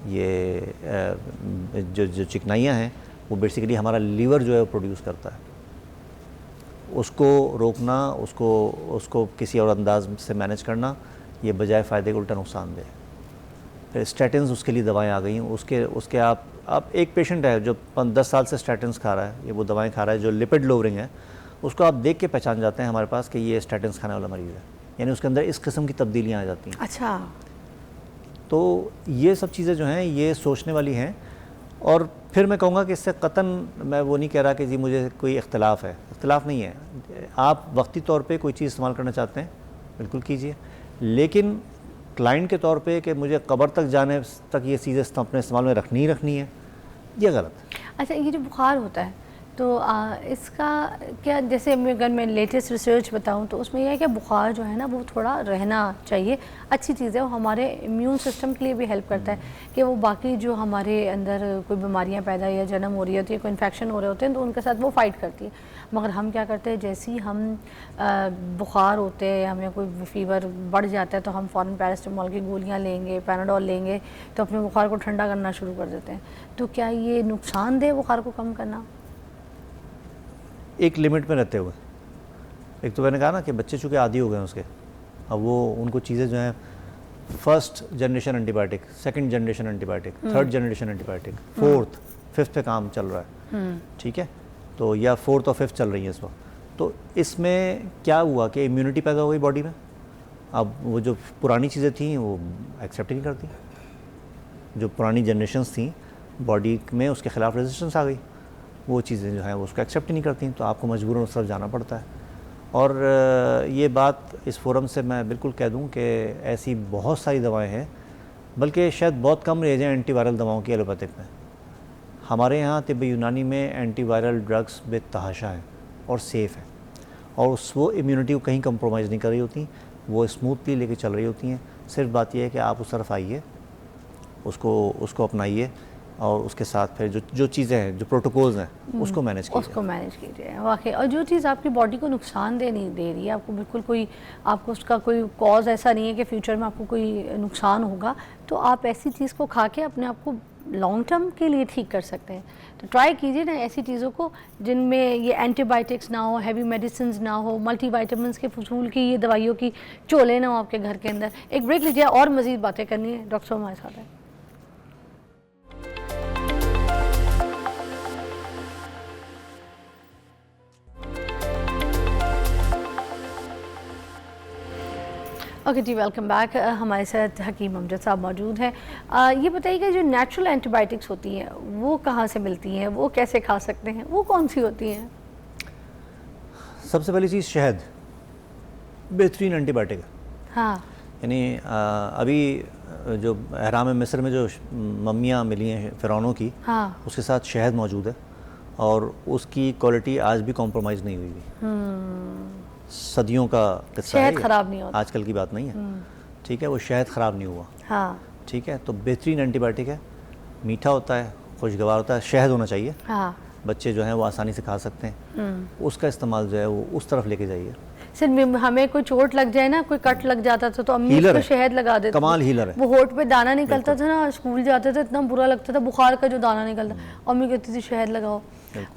ये जो चिकनाइयाँ हैं वो बेसिकली हमारा लीवर जो है वो प्रोड्यूस करता है, उसको रोकना, उसको किसी और अंदाज से मैनेज करना, ये बजाय फ़ायदे के उल्टा नुकसानदेह है। फिर स्टैटिन्स उसके लिए दवाएं आ गई, उसके आप एक पेशेंट है जो 10 साल से स्टैटिन्स खा रहा है, ये वो दवाएं खा रहा है जो लिपिड लोवरिंग है, उसको आप देख के पहचान जाते हैं हमारे पास कि ये स्टैटिन्स खाने वाला मरीज़ है, यानी उसके अंदर इस किस्म की तब्दीलियाँ आ जाती हैं। अच्छा। तो ये सब चीज़ें जो हैं ये सोचने वाली हैं। और फिर मैं कहूँगा कि इससे कतन मैं वो नहीं कह रहा कि जी मुझे कोई इख्तलाफ है, इख्तलाफ नहीं है। आप वक्ती तौर पे कोई चीज़ इस्तेमाल करना चाहते हैं बिल्कुल कीजिए, लेकिन क्लाइंट के तौर पे कि मुझे कब्र तक जाने तक ये चीज़ें अपने इस्तेमाल में रखनी ही रखनी है, ये गलत है। अच्छा, ये जो बुखार होता है तो इसका क्या, जैसे अगर मैं लेटेस्ट रिसर्च बताऊं तो उसमें यह है कि बुखार जो है ना वो थोड़ा रहना चाहिए, अच्छी चीज़ है, वो हमारे इम्यून सिस्टम के लिए भी हेल्प करता है कि वो बाकी जो हमारे अंदर कोई बीमारियां पैदा या जन्म हो रही होती है, कोई इन्फेक्शन हो रहे होते हैं तो उनके साथ वो फाइट करती है। मगर हम क्या करते हैं, जैसे ही हम बुखार होते हैं, हमें कोई फीवर बढ़ जाता है तो हम फ़ौरन पैरासिटामोल की गोलियाँ लेंगे, पैनाडोल लेंगे, तो अपने बुखार को ठंडा करना शुरू कर देते हैं। तो क्या ये नुकसानदेह बुखार को कम करना? एक लिमिट में रहते हुए। एक तो मैंने कहा ना कि बच्चे चूँकि आदी हो गए हैं उसके, अब वो उनको चीज़ें जो हैं first generation antibiotic, second generation antibiotic, third generation antibiotic, fourth fifth पे काम चल रहा है, ठीक है। तो या फोर्थ और फिफ्थ चल रही है इस वक्त। तो इसमें क्या हुआ कि इम्यूनिटी पैदा हो गई बॉडी में, अब वो जो पुरानी चीज़ें थी वो एक्सेप्ट ही नहीं करती, जो पुरानी जनरेशन्स थी बॉडी में उसके ख़िलाफ़ रेजिस्टेंस आ गई, वो चीज़ें जो हैं वो उसको एक्सेप्ट ही नहीं करती, तो आपको मजबूरन उस तरफ जाना पड़ता है। और ये बात इस फोरम से मैं बिल्कुल कह दूं कि ऐसी बहुत सारी दवाएं हैं, बल्कि शायद बहुत कम रेंज है एंटीवायरल दवाओं की एलोपैथिक में। हमारे यहाँ तिब्ब यूनानी में एंटीवायरल ड्रग्स बेतहाशा हैं और सेफ़ हैं, और वो इम्यूनिटी को कहीं कंप्रोमाइज़ नहीं कर रही होती, वो स्मूथली लेके चल रही होती हैं। सिर्फ बात यह है कि आप उस तरफ आइए, उसको अपनाइए, और उसके साथ फिर जो चीज़ें हैं, जो प्रोटोकॉल्स हैं, उसको मैनेज कीजिए वाकई। और जो चीज़ आपकी बॉडी को नुकसान नहीं दे रही है, आपको बिल्कुल कोई, आपको उसका कोई कॉज ऐसा नहीं है कि फ्यूचर में आपको कोई नुकसान होगा, तो आप ऐसी चीज़ को खा के अपने आप को लॉन्ग टर्म के लिए ठीक कर सकते हैं। तो ट्राई कीजिए ना ऐसी चीज़ों को जिनमें ये एंटीबायोटिक्स ना हो, हैवी मेडिसिन ना हो, मल्टीविटामिन्स के फजूल की ये दवाइयों की चोले ना हो आपके घर के अंदर। एक ब्रेक लीजिए और मज़ीद बातें करनी है, डॉक्टर साहब हमारे साथ हैं। ओके जी, वेलकम बैक। हमारे साथ हकीम अमजद साहब मौजूद हैं। ये बताइएगा, जो नेचुरल एंटीबायोटिक्स होती हैं वो कहाँ से मिलती हैं, वो कैसे खा सकते हैं, वो कौन सी होती हैं? सबसे पहली चीज़ शहद बेहतरीन एंटीबायोटिक है। हाँ यानी अभी जो अहराम मिस्र में जो मम्मियाँ मिली हैं फ़िरौनों की, हाँ। उसके साथ शहद मौजूद है और उसकी क्वालिटी आज भी कॉम्प्रोमाइज़ नहीं हुई हुई। सदियों का किस्सा है शहद ये, ख़राब नहीं होता। आजकल की बात नहीं है। ठीक है, वो शहद ख़राब नहीं हुआ। हाँ ठीक है, तो बेहतरीन एंटीबायोटिक है, मीठा होता है, खुशगवार होता है, शहद होना चाहिए। हाँ। बच्चे जो हैं वो आसानी से खा सकते हैं। उसका इस्तेमाल जो है वो उस तरफ लेके जाइए। सिर्फ हमें कोई चोट लग जाए ना, कोई कट लग जाता था तो अम्मी हीलर उसको है, शहद लगा देती। कमाल हीलर है। वो होठ पे दाना निकलता था ना, स्कूल जाते थे इतना बुरा लगता था, बुखार का जो दाना निकलता, अम्मी कहती थी शहद लगाओ।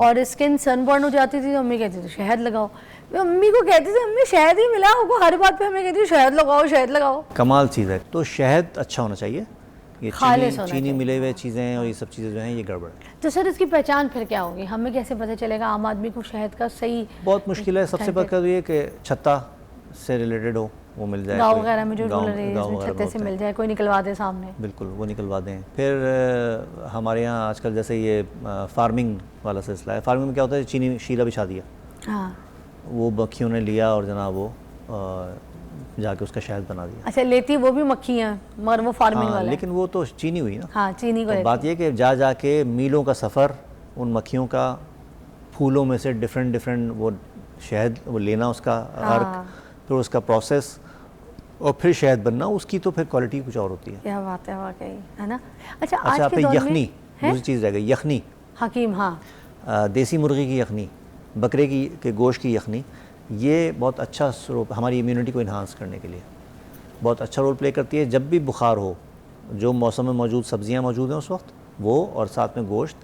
और स्किन सनबर्न हो जाती थी तो अम्मी कहती थी शहद लगाओ। मैं अम्मी को कहती थी अम्मी शहद ही मिला, वो हर बात पे हमें कहती थी शहद लगाओ शहद लगाओ। कमाल चीज़ है। तो शहद अच्छा होना चाहिए। ये खालिस होना चीनी चाहिए। मिले हुए चीज़ें और ये सब चीज़ें जो हैं ये गड़बड़ है। तो सर इसकी पहचान फिर क्या होगी, हमें कैसे पता चलेगा आम आदमी को शहद का सही? बहुत मुश्किल है। सबसे पहले तो ये कि छत्ता से रिलेटेड हो वो मिल जाए, गाँव कोई वगैरह में जो गाँव- रूरल एरियाज गाँव में वगैरह छत्ते से होता है। मिल जाए, कोई निकलवा दे सामने। बिल्कुल वो निकलवा दें। फिर हमारे यहाँ आजकल जैसे ये फार्मिंग वाला सिलसिला है। फार्मिंग में क्या होता है, चीनी शीला बिछा दिया, हाँ वो मक्खियों ने लिया और जनाब वो जाके उसका शहद बना दिया। अच्छा, लेती वो भी मक्खी है मगर वो फार्मिंग हाँ, वाला है। लेकिन वो तो चीनी हुई ना। हाँ चीनी को तो लेती बात ये कि जा जाके मीलों का सफ़र, उन मक्खियों का फूलों में से डिफरेंट डिफरेंट वो शहद वो लेना, उसका अर्क, फिर उसका प्रोसेस और फिर शहद बनना, उसकी तो फिर क्वालिटी कुछ और होती है। क्या बात है वाकई, है ना। अच्छा आज अच्छा, के पे दौर यखनी, में है? दूसरी चीज़ रह गई यखनी। हकीम हाँ देसी मुर्गी की यखनी, बकरे की के गोश्त की यखनी, ये बहुत अच्छा हमारी इम्यूनिटी को इन्हांस करने के लिए बहुत अच्छा रोल प्ले करती है। जब भी बुखार हो, जो मौसम में मौजूद सब्जियां मौजूद हैं उस वक्त वो, और साथ में गोश्त,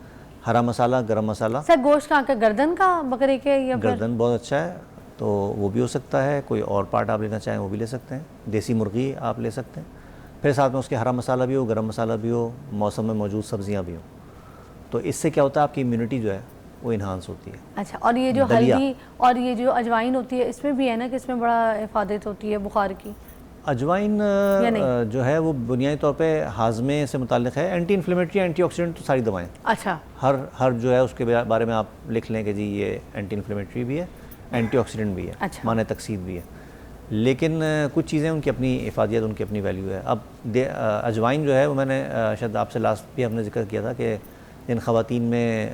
हरा मसाला, गरम मसाला। सर गोश्त कहाँ का, गर्दन का बकरे के या फिर? गर्दन बहुत अच्छा है तो वो भी हो सकता है, कोई और पार्ट आप लेना चाहें वो भी ले सकते हैं। देसी मुर्गी आप ले सकते हैं, फिर साथ में उसके हरा मसाला भी हो, गरम मसाला भी हो, मौसम में मौजूद सब्जियां भी हों। तो इससे क्या होता है, आपकी इम्यूनिटी जो है वो इन्हांस होती है। अच्छा, और ये जो दलिया। हल्दी और ये जो अजवाइन होती है इसमें भी है ना कि इसमें बड़ा हिफाजत होती है बुखार की? अजवाइन जो है वो बुनियादी तौर पे हाजमे से मुताल्लिक़ है। एंटी इन्फ्लेमेटरी, एंटीऑक्सीडेंट तो सारी दवाएं, अच्छा हर जो है उसके बारे में आप लिख लें कि जी ये एंटी इन्फ्लेमेटरी भी है, एंटीऑक्सीडेंट भी है, अच्छा। माने तकसीद भी है। लेकिन कुछ चीज़ें उनकी अपनी इफादियत, उनकी अपनी वैल्यू है। अब अजवाइन जो है वो मैंने शायद आपसे लास्ट भी हमने जिक्र किया था कि जिन ख़वातीन में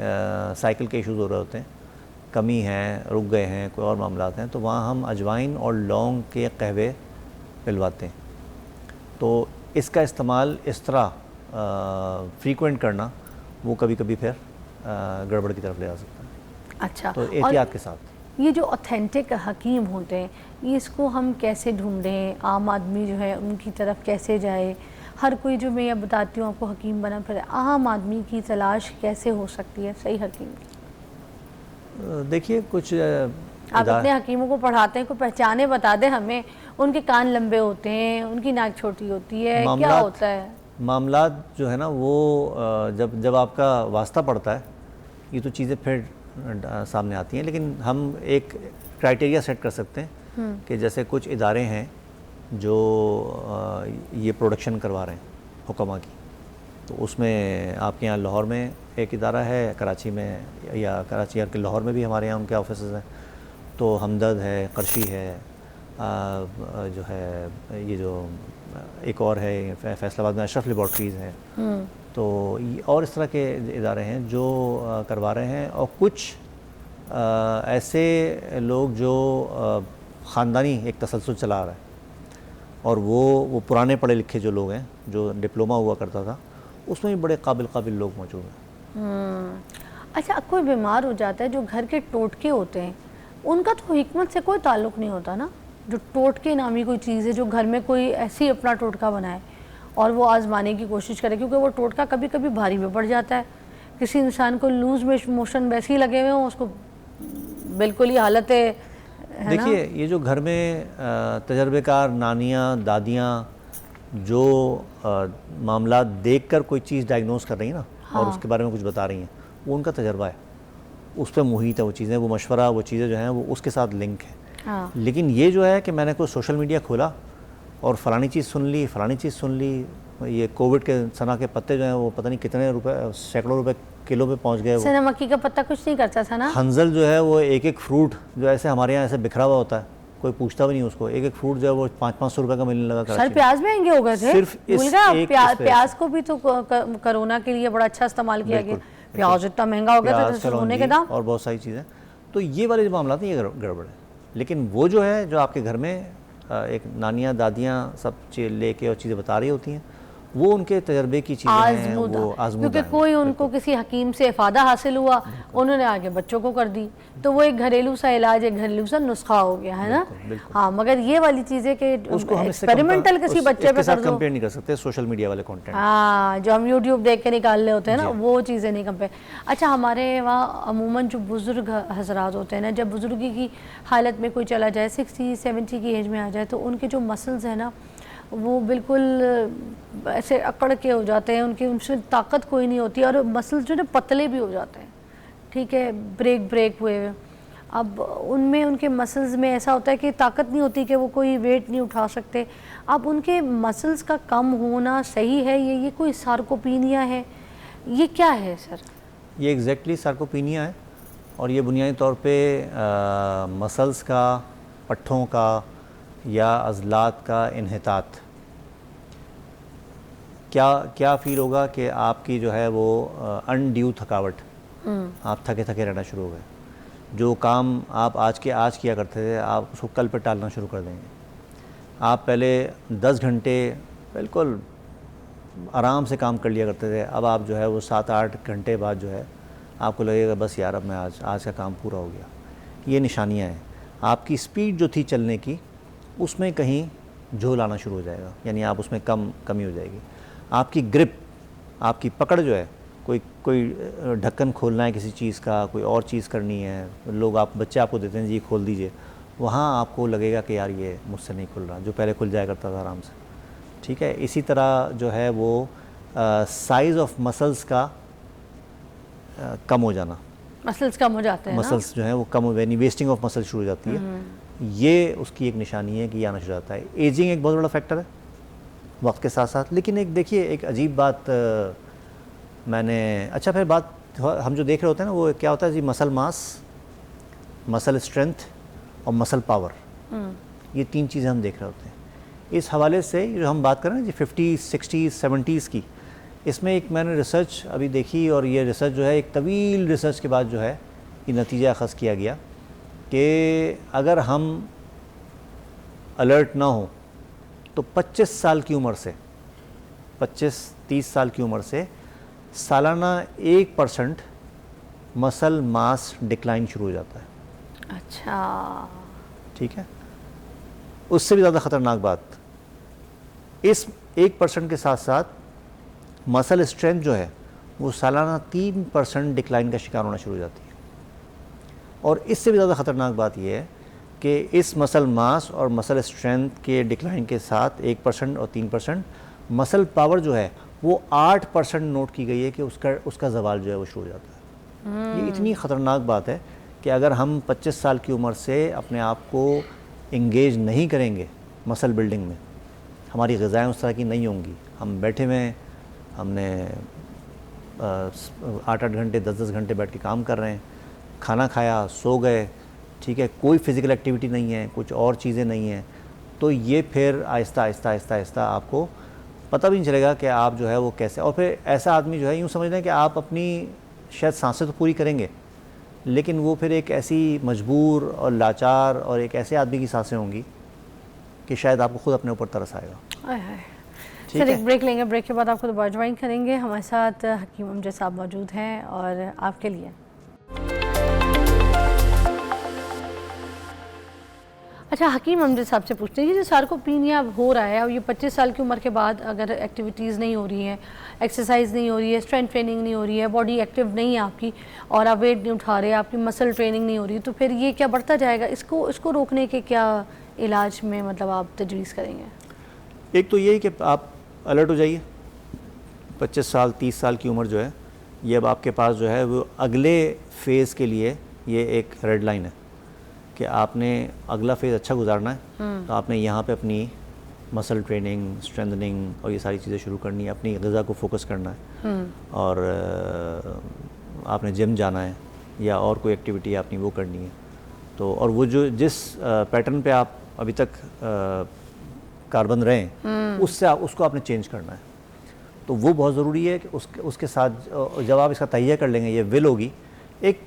साइकिल के इशूज़ हो रहे होते हैं, कमी है, रुक गए हैं, कोई और मामलात हैं, तो वहाँ हम अजवाइन और लौंग के कहवे पिलवाते हैं। तो इसका इस्तेमाल इस तरह फ्रीक्वेंट करना वो कभी कभी फिर गड़बड़ की तरफ ले जा सकता है। अच्छा, तो एहतियात के साथ। ये जो ऑथेंटिक हकीम होते हैं, ये इसको हम कैसे ढूंढें, आम आदमी जो है उनकी तरफ कैसे जाए? हर कोई जो मैं ये बताती हूँ आपको हकीम बना, फिर आम आदमी की तलाश कैसे हो सकती है सही हकीम की? देखिए कुछ आप अपने हकीमों को पढ़ाते हैं, कोई पहचाने बता दें हमें, उनके कान लंबे होते हैं, उनकी नाक छोटी होती है, क्या होता है? मामलात जो है ना वो जब आपका वास्ता पड़ता है ये तो चीज़ें फिर सामने आती हैं। लेकिन हम एक क्राइटेरिया सेट कर सकते हैं कि जैसे कुछ इदारे हैं जो ये प्रोडक्शन करवा रहे हैं हुक्मा की, तो उसमें आपके यहाँ लाहौर में एक इदारा है, कराची में या कराची या लाहौर में भी हमारे यहाँ उनके ऑफिस हैं। तो हमदर्द है, करशी है, जो है ये जो एक और है फैसलाबाद में अशरफ लेबॉर्ट्रीज़ हैं। तो और इस तरह के इदारे हैं जो करवा रहे हैं। और कुछ ऐसे लोग जो ख़ानदानी एक तसलसल चला रहा है और वो पुराने पढ़े लिखे जो लोग हैं, जो डिप्लोमा हुआ करता था, उसमें भी बड़े काबिल लोग मौजूद हैं। अच्छा, कोई बीमार हो जाता है, जो घर के टोटके होते हैं उनका तो हिकमत से कोई ताल्लुक़ नहीं होता ना। जो टोटके नामी कोई चीज़ है, जो घर में कोई ऐसी अपना टोटका बनाए और वो आजमाने की कोशिश करे, क्योंकि वो टोटका कभी कभी भारी में पड़ जाता है। किसी इंसान को लूज मोशन वैसे ही लगे हुए हों, उसको बिल्कुल ही हालत है देखिए ये जो घर में तजर्बेकार नानियाँ, दादियाँ जो मामला देखकर कोई चीज़ डायग्नोस कर रही हैं ना, और उसके बारे में कुछ बता रही हैं, वो उनका तजर्बा है, उस पर मुहित है वो चीज़ें, वो मशवरा, वो चीज़ें जो हैं वो उसके साथ लिंक है। लेकिन ये जो है कि मैंने कोई सोशल मीडिया खोला और फ़लानी चीज़ सुन ली, फ़लानी चीज़ सुन ली। ये कोविड के सना के पत्ते जो हैं वो पता नहीं कितने रुपए, सैकड़ों रुपए किलो पे पहुंच गए। वो सना मक्की का पत्ता कुछ नहीं करता था ना। हंजल जो है वो एक एक फ्रूट जो ऐसे हमारे यहाँ ऐसे बिखरा हुआ होता है, कोई पूछता भी नहीं उसको, एक एक फ्रूट जो है वो 500-500 रुपए का मिलने लगा कराची सर में। प्याज महंगे हो गए थे, सिर्फ इस भूल गए आप? एक इस वजह से। प्याज को भी तो कोरोना के लिए बड़ा अच्छा इस्तेमाल किया गया। बिल्कुल, प्याज इतना महंगा हो गया था, प्याज, सोने के कलौंजी दाम। और बहुत सारी चीज़ें। तो ये वाले जो मामला थे ये गड़बड़ है। लेकिन वो जो है जो आपके घर में एक नानियाँ दादियाँ सब लेके और चीज़ें बता रही होती हैं, वो उनके तजर्बे की चीज़ें हैं, वो आजमूदा क्योंकि हैं। कोई उनको किसी हकीम से इफादा हासिल हुआ, उन्होंने आगे बच्चों को कर दी, तो वो एक घरेलू सा इलाज, एक घरेलू सा नुस्खा हो गया है ना। बिल्कुल। हाँ, मगर ये वाली चीज़ें कि उसको हम एक्सपेरिमेंटल किसी बच्चे पे कर दो, कंपेयर नहीं कर सकते सोशल मीडिया वाले कंटेंट। हाँ, जो हम यूट्यूब देख के निकाल रहे होते हैं ना, वो चीज़ें नहीं कंपेयर। अच्छा, हमारे वहाँ अमूमन जो बुज़ुर्ग हजरात होते हैं ना, जब बुजुर्गी की हालत में कोई चला जाए, 60-70 की एज में आ जाए, तो उनके जो मसल्स हैं ना वो बिल्कुल ऐसे अकड़ के हो जाते हैं, उनसे ताकत कोई नहीं होती, और मसल्स जो है पतले भी हो जाते हैं, ठीक है, ब्रेक हुए हुए। अब उनमें उनके मसल्स में ऐसा होता है कि ताकत नहीं होती कि वो कोई वेट नहीं उठा सकते। अब उनके मसल्स का कम होना सही है, ये कोई सार्कोपीनिया है, ये क्या है सर? ये एग्जैक्टली सार्कोपीनिया है, और ये बुनियादी तौर पे मसल्स का, पट्ठों का या अज़लात का इन्हितात। क्या फील होगा कि आपकी जो है वो अनड्यू थकावट, आप थके थके रहना शुरू हो गए, जो काम आप आज किया करते थे आप उसको कल पे टालना शुरू कर देंगे। आप पहले 10 घंटे बिल्कुल आराम से काम कर लिया करते थे, अब आप जो है वो 7-8 घंटे बाद जो है आपको लगेगा बस यार अब मैं आज का काम पूरा हो गया। ये निशानियाँ हैं। आपकी स्पीड जो थी चलने की उसमें कहीं झोल आना शुरू हो जाएगा, यानी आप उसमें कमी हो जाएगी। आपकी ग्रिप, आपकी पकड़ जो है, कोई ढक्कन खोलना है किसी चीज़ का, कोई और चीज़ करनी है, बच्चे आपको देते हैं जी खोल दीजिए, वहाँ आपको लगेगा कि यार ये मुझसे नहीं खुल रहा, जो पहले खुल जाया करता था आराम से, ठीक है। इसी तरह जो है वो साइज़ ऑफ मसल्स का कम हो जाना, मसल्स कम हो जाते हैं ना? मसल्स जो है वो कम हो, यानी वेस्टिंग ऑफ मसल शुरू हो जाती है। ये उसकी एक निशानी है कि ये आना शुरू हो जाता है। एजिंग एक बहुत बड़ा फैक्टर है वक्त के साथ साथ। लेकिन एक देखिए एक अजीब बात अच्छा फिर बात हम जो देख रहे होते हैं ना वो क्या होता है जी, मसल मास, मसल स्ट्रेंथ और मसल पावर, ये 3 चीज़ें हम देख रहे होते हैं। इस हवाले से जो हम बात कर रहे हैं जी 50s, 60s, 70s की, इसमें एक मैंने रिसर्च अभी देखी, और ये रिसर्च जो है एक तवील रिसर्च के बाद जो है ये नतीजा अख़ज़ किया गया कि अगर हम अलर्ट ना हो तो 25 साल की उम्र से, 25-30 साल की उम्र से सालाना 1% मसल मास डिक्लाइन शुरू हो जाता है। अच्छा, ठीक है। उससे भी ज़्यादा ख़तरनाक बात, इस 1% के साथ साथ मसल स्ट्रेंथ जो है वो सालाना 3% डिक्लाइन का शिकार होना शुरू हो जाती है। और इससे भी ज़्यादा ख़तरनाक बात यह है कि इस मसल मास और मसल स्ट्रेंथ के डिक्लाइन के साथ 1% और 3% मसल पावर जो है वो 8% नोट की गई है कि उसका ज़वाल जो है वो शुरू हो जाता है। ये इतनी ख़तरनाक बात है कि अगर हम 25 साल की उम्र से अपने आप को इंगेज नहीं करेंगे मसल बिल्डिंग में, हमारी ग़िज़ाएँ उस तरह की नहीं होंगी, हम बैठे में हमने 8-8 घंटे 10-10 घंटे बैठ के काम कर रहे हैं, खाना खाया सो गए, ठीक है, कोई फ़िज़िकल एक्टिविटी नहीं है, कुछ और चीज़ें नहीं हैं, तो ये फिर आहिस्ता आपको पता भी नहीं चलेगा कि आप जो है वो कैसे। और फिर ऐसा आदमी जो है यूँ समझ लें कि आप अपनी शायद सांसें तो पूरी करेंगे, लेकिन वो फिर एक ऐसी मजबूर और लाचार और एक ऐसे आदमी की सांसें होंगी कि शायद आपको खुद अपने ऊपर तरस आएगा। सर एक ब्रेक लेंगे, ब्रेक के बाद आपको दोबारा ज्वाइन करेंगे। हमारे साथ हकीम अमजद साहब मौजूद हैं और आपके लिए अच्छा हकीम अमजद साहब से पूछते हैं, ये जो सार्कोपीनिया हो रहा है और ये 25 साल की उम्र के बाद अगर एक्टिविटीज़ नहीं हो रही हैं, एक्सरसाइज नहीं हो रही है, स्ट्रेंथ ट्रेनिंग नहीं हो रही है, बॉडी एक्टिव नहीं है आपकी और आप वेट नहीं उठा रहे, आपकी मसल ट्रेनिंग नहीं हो रही, तो फिर ये क्या बढ़ता जाएगा? इसको रोकने के क्या इलाज में मतलब आप तजवीज़ करेंगे? एक तो यही कि आप अलर्ट हो जाइए। 25 साल 30 साल की उम्र जो है ये अब आपके पास जो है वो अगले फ़ेज़ के लिए ये एक रेड लाइन है कि आपने अगला फ़ेज़ अच्छा गुजारना है, तो आपने यहाँ पे अपनी मसल ट्रेनिंग, स्ट्रेंथनिंग और ये सारी चीज़ें शुरू करनी है, अपनी ग़िज़ा को फोकस करना है और आपने जिम जाना है या और कोई एक्टिविटी आपने वो करनी है। तो और वो जो जिस पैटर्न पे आप अभी तक कारबंद रहे हैं उससे उसको आपने चेंज करना है। तो वो बहुत ज़रूरी है कि उसके साथ जब आप इसका तहिया कर लेंगे, ये विल होगी। एक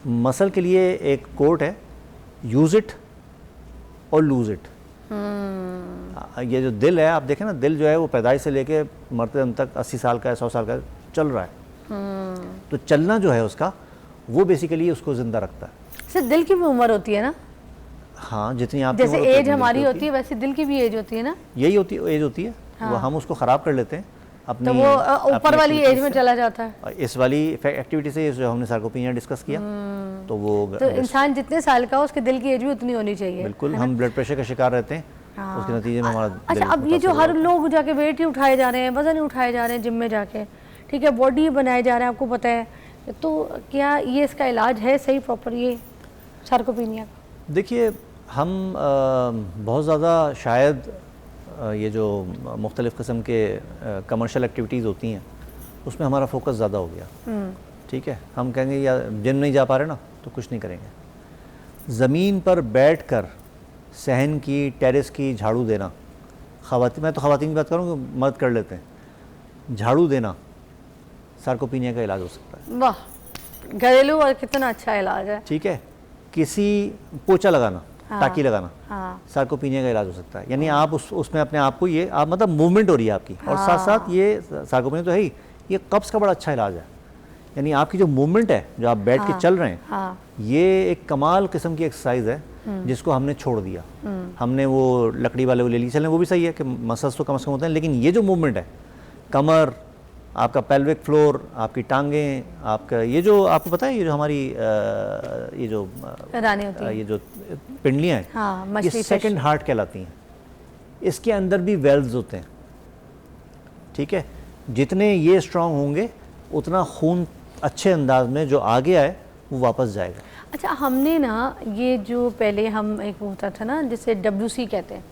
मसल के लिए एक कोट है, यूज़ इट और लूज़ इट। ये जो दिल है, आप देखें ना, दिल जो है वो पैदाइश से लेके मरते दम तक 80 साल का है, 100 साल का है, चल रहा है। तो चलना जो है उसका, वो बेसिकली उसको ज़िंदा रखता है। सर दिल की भी उम्र होती है ना? हाँ, जितनी आप जैसे एज हमारी होती है वैसे दिल की भी एज होती है ना? यही होती है, एज होती है। वो हम उसको ख़राब कर लेते हैं अपनी, तो वो ऊपर वाली एज में चला जाता है। इस वाली एक्टिविटी से जो हमने सार्कोपीनिया डिस्कस किया, तो वो तो इंसान जितने साल का हो उसके दिल की एज भी उतनी होनी चाहिए। बिल्कुल। हम ब्लड प्रेशर का शिकार रहते हैं, उसके नतीजे में हमारा अच्छा, अब ये जो हर लोग जाके वेट ही उठाए जा रहे हैं, वजन ही उठाए जा रहे हैं जिम में जाके, ठीक है, बॉडी बनाए जा रहे हैं, आपको पता है, तो क्या ये इसका इलाज है सही प्रॉपर ये सार्कोपीनिया का? देखिए, हम बहुत ज़्यादा शायद ये जो मुख्तलिफ़ किस्म के कमर्शियल एक्टिविटीज़ होती हैं उसमें हमारा फोकस ज़्यादा हो गया। ठीक है, हम कहेंगे या जिम नहीं जा पा रहे ना तो कुछ नहीं करेंगे। ज़मीन पर बैठ कर सहन की, टेरेस की झाड़ू देना, मैं तो ख़वातीन की बात करूँ, मर्द कर लेते हैं, झाड़ू देना सार्कोपीनिया का इलाज हो सकता है। वाह, घरेलू और कितना अच्छा इलाज है। ठीक है, किसी पोछा लगाना, टाकी लगाना, हाँ। सार्कोपीनिया का इलाज हो सकता है। यानी आप उसमें अपने आप को ये आप मतलब मूवमेंट हो रही है आपकी, और साथ साथ ये सार्कोपीनिया तो है ही, ये कब्ज़ का बड़ा अच्छा इलाज है। यानी आपकी जो मूवमेंट है, जो आप बैठ के चल रहे हैं, ये एक कमाल किस्म की एक्सरसाइज है जिसको हमने छोड़ दिया। हमने वो लकड़ी वाले वो ले लिए, चलें वो भी सही है कि मसल्स तो कम से कम होते हैं, लेकिन ये जो मूवमेंट है, कमर, आपका पेल्विक फ्लोर, आपकी टांगें, आपका ये जो आपको पता है, ये जो हमारी ये जो ये जो पिंडलियाँ हैं, हाँ, ये सेकंड हार्ट कहलाती हैं। इसके अंदर भी वेल्व्स होते हैं। ठीक है, जितने ये स्ट्रांग होंगे उतना खून अच्छे अंदाज में जो आगे आए वो वापस जाएगा। अच्छा, हमने ना ये जो पहले हम एक होता था ना जिसे WC कहते हैं,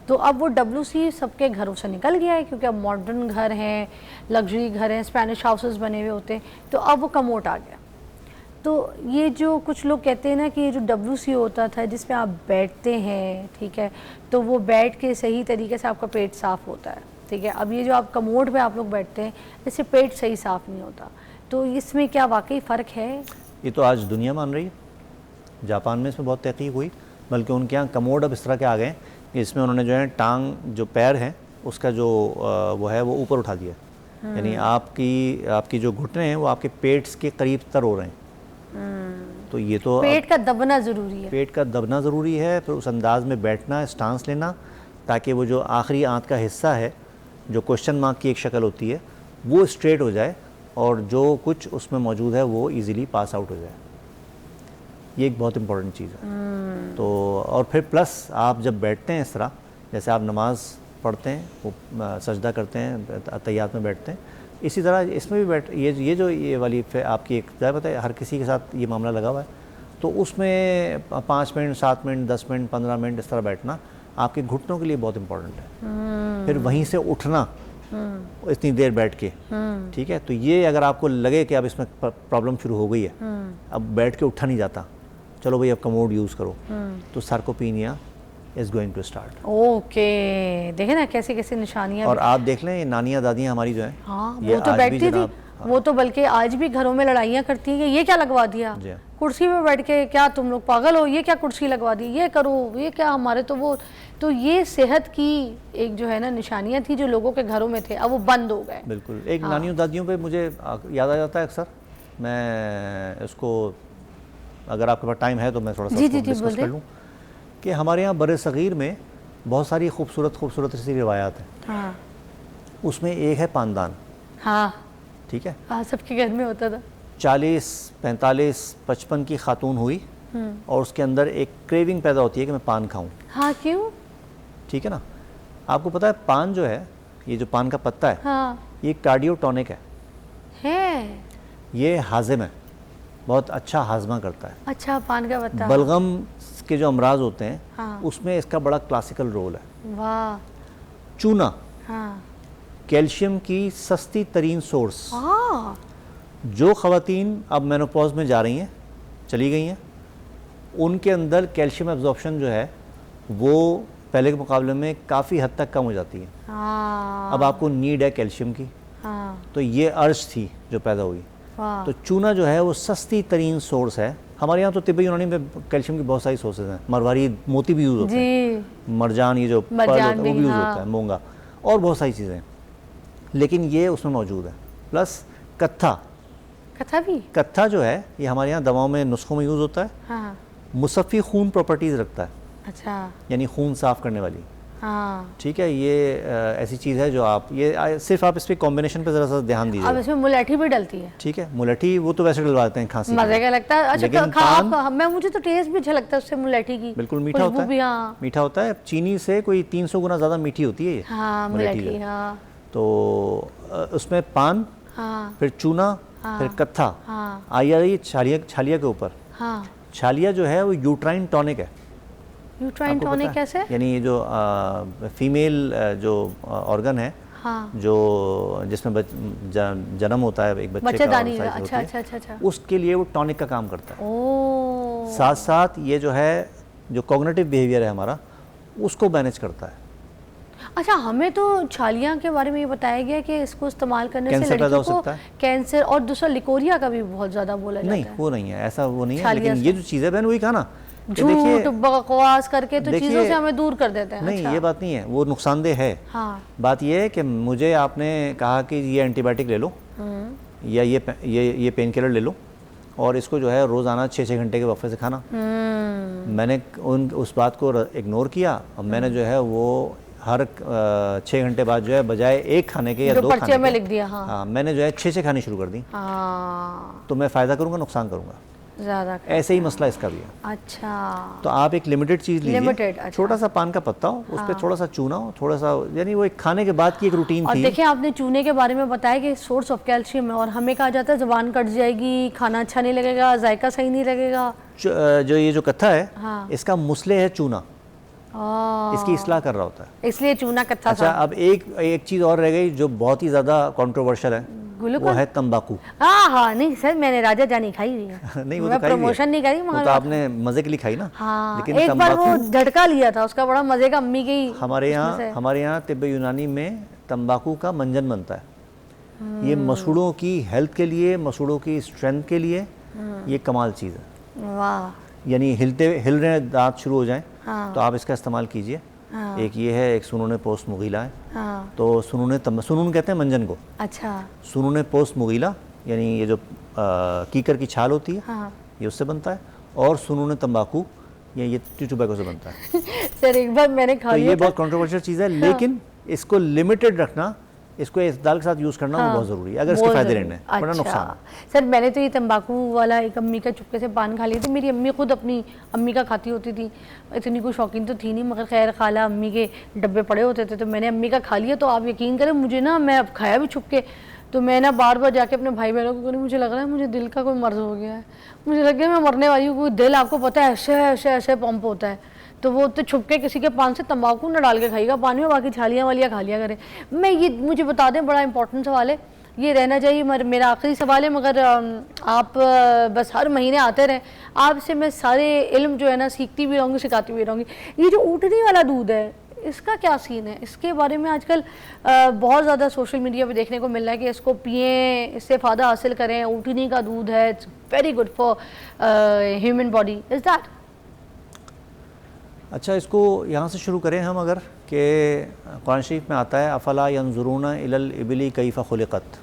तो अब वो WC सबके घरों से निकल गया है क्योंकि अब मॉडर्न घर हैं, लग्जरी घर हैं, स्पेनिश हाउसेस बने हुए होते हैं, तो अब वो कमोड आ गया। तो ये जो कुछ लोग कहते हैं ना कि ये जो WC होता था जिस पे आप बैठते हैं, ठीक है, तो वो बैठ के सही तरीके से आपका पेट साफ़ होता है, ठीक है। अब ये जो आप कमोड पे आप लोग बैठते हैं, इससे पेट सही साफ़ नहीं होता, तो इसमें क्या वाकई फ़र्क है? ये तो आज दुनिया मान रही है। जापान में इसमें बहुत तहकीक हुई, बल्कि उनके यहाँ कमोड अब इस तरह के आ गए कि इसमें उन्होंने जो है टांग, जो पैर है उसका जो वो है वो ऊपर उठा दिया। यानी आपकी जो घुटने हैं वो आपके पेट के करीब तर हो रहे हैं। तो ये तो पेट का दबना ज़रूरी है। पेट का दबना ज़रूरी है, फिर उस अंदाज में बैठना, स्टांस लेना, ताकि वो जो आखिरी आंत का हिस्सा है, जो क्वेश्चन मार्क की एक शक्ल होती है, वो स्ट्रेट हो जाए और जो कुछ उसमें मौजूद है वो इजीली पास आउट हो जाए। ये एक बहुत इंपॉर्टेंट चीज़ है। तो और फिर प्लस आप जब बैठते हैं इस तरह, जैसे आप नमाज पढ़ते हैं, वो सजदा करते हैं, तहियात में बैठते हैं, इसी तरह इसमें भी ये वाली आपकी एक पता है हर किसी के साथ ये मामला लगा हुआ है, तो उसमें 5 मिनट, 7 मिनट, 10 मिनट, 15 मिनट इस तरह बैठना आपके घुटनों के लिए बहुत इंपॉर्टेंट है। फिर वहीं से उठना इतनी देर बैठ के, ठीक है, तो ये अगर आपको लगे कि अब इसमें प्रॉब्लम शुरू हो गई है, अब बैठ के उठा नहीं जाता, चलो भाई अब कमोड यूज़ करो, तो sarcopenia is going to start. Okay, देखें ना कैसे कैसे निशानियाँ। और आप देख लें नानियाँ दादियाँ हमारी जो हैं, हाँ, वो तो बैठती थी, वो तो बल्कि आज भी घरों में लड़ाइयाँ करती हैं कि ये क्या लगवा दिया कुर्सी पे बैठ के, क्या तुम लोग पागल हो, ये क्या कुर्सी लगवा दी, ये करो, ये क्या हमारे तो वो, तो ये सेहत की एक जो है ना निशानियाँ थी जो लोगों के घरों में थे, अब वो बंद हो गए। बिल्कुल। एक नानियों दादियों पे मुझे याद आ जाता है अक्सर, मैं इसको अगर आपके पास टाइम है तो मैं थोड़ा सा डिस्कस कर लूँ कि हमारे यहाँ बड़े सग़ीर में बहुत सारी खूबसूरत सी रिवायात हैं। हाँ। उसमें एक है पानदान। हाँ, ठीक है, हाँ, सबके घर में होता था। 40, 45, 55 की खातून हुई और उसके अंदर एक क्रेविंग पैदा होती है कि मैं पान खाऊं। हाँ, क्यों? ठीक है ना, आपको पता है पान जो है, ये जो पान का पत्ता है, हाँ, ये कार्डियो टॉनिक है, ये हाजिम है, बहुत अच्छा हाजमा करता है। अच्छा, पान का पत्ता। बलगम के जो अमराज होते हैं, हाँ, उसमें इसका बड़ा क्लासिकल रोल है। वाह। चूना हाँ कैल्शियम की सस्ती तरीन सोर्स। हाँ जो ख़वातीन अब मेनोपॉज में जा रही हैं, चली गई हैं, उनके अंदर कैल्शियम एब्जॉर्प्शन जो है वो पहले के मुकाबले में काफ़ी हद तक कम हो जाती है। हाँ अब आपको नीड है कैल्शियम की, हाँ तो ये अर्ज थी जो पैदा हुई। वाह तो चूना जो है वो सस्ती तरीन सोर्स है। हमारे यहाँ तो तिब्बी यूनानी में कैल्शियम की बहुत सारी सोर्सेज हैं। मरवारी मोती भी यूज़ होता है, जी मरजान, ये जो पर्ल होता मरजान है वो भी, भी यूज़ हाँ। होता है, मूंगा और बहुत सारी चीज़ें, लेकिन ये उसमें मौजूद है। प्लस कत्था, कथा भी कत्था जो है ये हमारे यहाँ दवाओं में, नुस्खों में यूज़ होता है। हाँ मुसफ़ी खून प्रॉपर्टीज़ रखता है, अच्छा यानी खून साफ़ करने वाली। हाँ। ठीक है, ये ऐसी चीज़ है जो आप ये सिर्फ आप इस पर कॉम्बिनेशन पे ज़रा सा ध्यान अब दीजिए। इसमें मुलेठी भी डलती है, ठीक है, मुलेठी वो तो वैसे डलवाते हैं खांसी के मजे लिए। का लगता है। अच्छा लेकिन मैं मुझे तो टेस्ट भी अच्छा लगता है उससे मुलेठी की, बिल्कुल मीठा खुशबू होता भी। है, हाँ मीठा होता है, चीनी से कोई 300 गुना ज़्यादा मीठी होती है ये हाँ मुलेठी मुलेठी जो है। हाँ तो उसमें पान, हाँ फिर चूना, फिर कत्था, हाँ आई छालिया के ऊपर। हाँ। छालिया जो है वो यूट्राइन टॉनिक है। यूट्राइन आपको टॉनिक पता है? कैसे? यानी ये जो फीमेल जो ऑर्गन है, हाँ जो जिसमें जन्म होता है एक बच्चे का, बच्चेदानी और है। size अच्छा होती अच्छा है, अच्छा अच्छा। उसके लिए वो टॉनिक का काम करता है। ओ साथ साथ ये जो है जो कॉग्निटिव बिहेवियर है हमारा, उसको मैनेज करता है। अच्छा, हमें तो छालियाँ के बारे में ये बताया गया कि इसको इस्तेमाल करने से कैंसर पैदा लड़कियों हो को सकता है। कैंसर और दूसरा लिकोरिया का भी बहुत ज्यादा बोला जाता नहीं, है। वो नहीं है, ऐसा वो नहीं है। छालिया लेकिन से। ये जो चीज़ है, मैंने वही कहा ना कि झूठ देखिए, बकवास करके तो देखिए, चीजों से हमें दूर कर देते हैं। नहीं अच्छा। ये बात नहीं है, वो नुकसानदेह है। हाँ बात ये है कि मुझे आपने कहा कि ये एंटीबायोटिक ले लो या ये पेन किलर ले लो और इसको जो है रोज़ाना 6-6 घंटे के वक्फे से खाना। मैंने उस बात को इग्नोर किया और मैंने जो है वो हर 6 घंटे बाद जो है बजाय एक खाने के या जो 2 पर्चे खाने में के, लिख दिया। हाँ हाँ मैंने जो है 6 खानी शुरू कर दी। हाँ तो मैं फ़ायदा करूँगा, नुकसान करूँगा, ज्यादा। ऐसे ही मसला इसका भी है। अच्छा तो आप एक लिमिटेड चीज़ लीजिए, Limited, अच्छा। छोटा सा पान का पत्ता हो, उस पर थोड़ा सा चूना हो, थोड़ा सा, यानी वो एक खाने के बाद की एक रूटीन और थी। देखिए, आपने चूने के बारे में बताया कि सोर्स ऑफ कैल्शियम है, और हमें कहा जाता है ज़ुबान कट जाएगी, खाना अच्छा नहीं लगेगा, जायका सही नहीं लगेगा। जो ये जो कत्था है, हाँ। इसका मुसले है चूना, इसकी इस्लाह कर रहा होता है। इसलिए चूना कत्था अच्छा, था। अब एक चीज़ और रह गई जो बहुत ही ज़्यादा कंट्रोवर्शियल है, वो है तंबाकू। हाँ हाँ, नहीं सर, मैंने राजा जानी खाई हुई है। नहीं, वो मैं तो खाई हुई है। प्रमोशन नहीं करी, वो मगर तो आपने मज़े के लिए खाई ना। हाँ, लेकिन एक बार वो तंबाकू झटका लिया था उसका, बड़ा मजे का, अम्मी की। हमारे उसमें यहाँ से। तिब्ब यूनानी में तंबाकू का मंजन बनता है। ये मसूड़ों की हेल्थ के लिए, मसूड़ों की स्ट्रेंथ के लिए ये कमाल चीज़ है। वाह। यानी हिल रहे दांत शुरू हो जाएं हाँ। तो आप इसका इस्तेमाल कीजिए। हाँ। एक ये है, एक सुनून पोस्ट मुगीला है। हाँ तो सुनून कहते हैं मंजन को। अच्छा। सुनून पोस्ट मुगीला यानी ये जो कीकर की छाल होती है, हाँ ये उससे बनता है। और सुनून तंबाकू ये टोबैको से बनता है। सर, एक बार मैंने खा तो लिया ये था। बहुत कंट्रोवर्शियल चीज़ है, लेकिन इसको लिमिटेड रखना, इसको इस दाल के साथ यूज़ करना वो बहुत ज़रूरी है अगर इसके बहुत फ़ायदे ज़रूरी। लेने हैं, वरना नुकसान है। सर, मैंने तो ये तंबाकू वाला एक अम्मी का चुपके से पान खा लिया था। मेरी अम्मी खुद अपनी अम्मी का खाती होती थी, इतनी कोई शौकीन तो थी नहीं, मगर खैर खाला अम्मी के डब्बे पड़े होते थे तो मैंने अम्मी का खा लिया। तो आप यकीन करें, मुझे ना, मैं अब खाया भी छुप के, तो मैं ना बार बार जाके अपने भाई बहनों को बोली, मुझे लग रहा है मुझे दिल का कोई मर्ज हो गया है, मुझे लग गया मैं मरने वाली हूँ। दिल, आपको पता है, ऐसे ऐसे ऐसे पंप होता है। तो वो तो छुप के किसी के पान से तंबाकू न डाल के खाइएगा पानी में, बाकी छालियाँ वालियाँ खा लिया करें। मैं ये, मुझे बता दें, बड़ा इंपॉर्टेंट सवाल है, ये रहना चाहिए, मेरा आखिरी सवाल है, मगर आप बस हर महीने आते रहें, आपसे मैं सारे इल्म जो है ना सीखती भी रहूँगी, सिखाती भी रहूँगी। ये जो ऊँटनी वाला दूध है, इसका क्या सीन है? इसके बारे में आजकल बहुत ज़्यादा सोशल मीडिया पे देखने को मिल रहा है कि इसको पिएं, इससे फ़ायदा हासिल करें, ऊँटनी का दूध है, it's very good for human body, is that? अच्छा, इसको यहाँ से शुरू करें हम, अगर कि कुरान शरीफ में आता है, अफला यंजुरूना इलल इबली कैफ़ा खुलिक़त,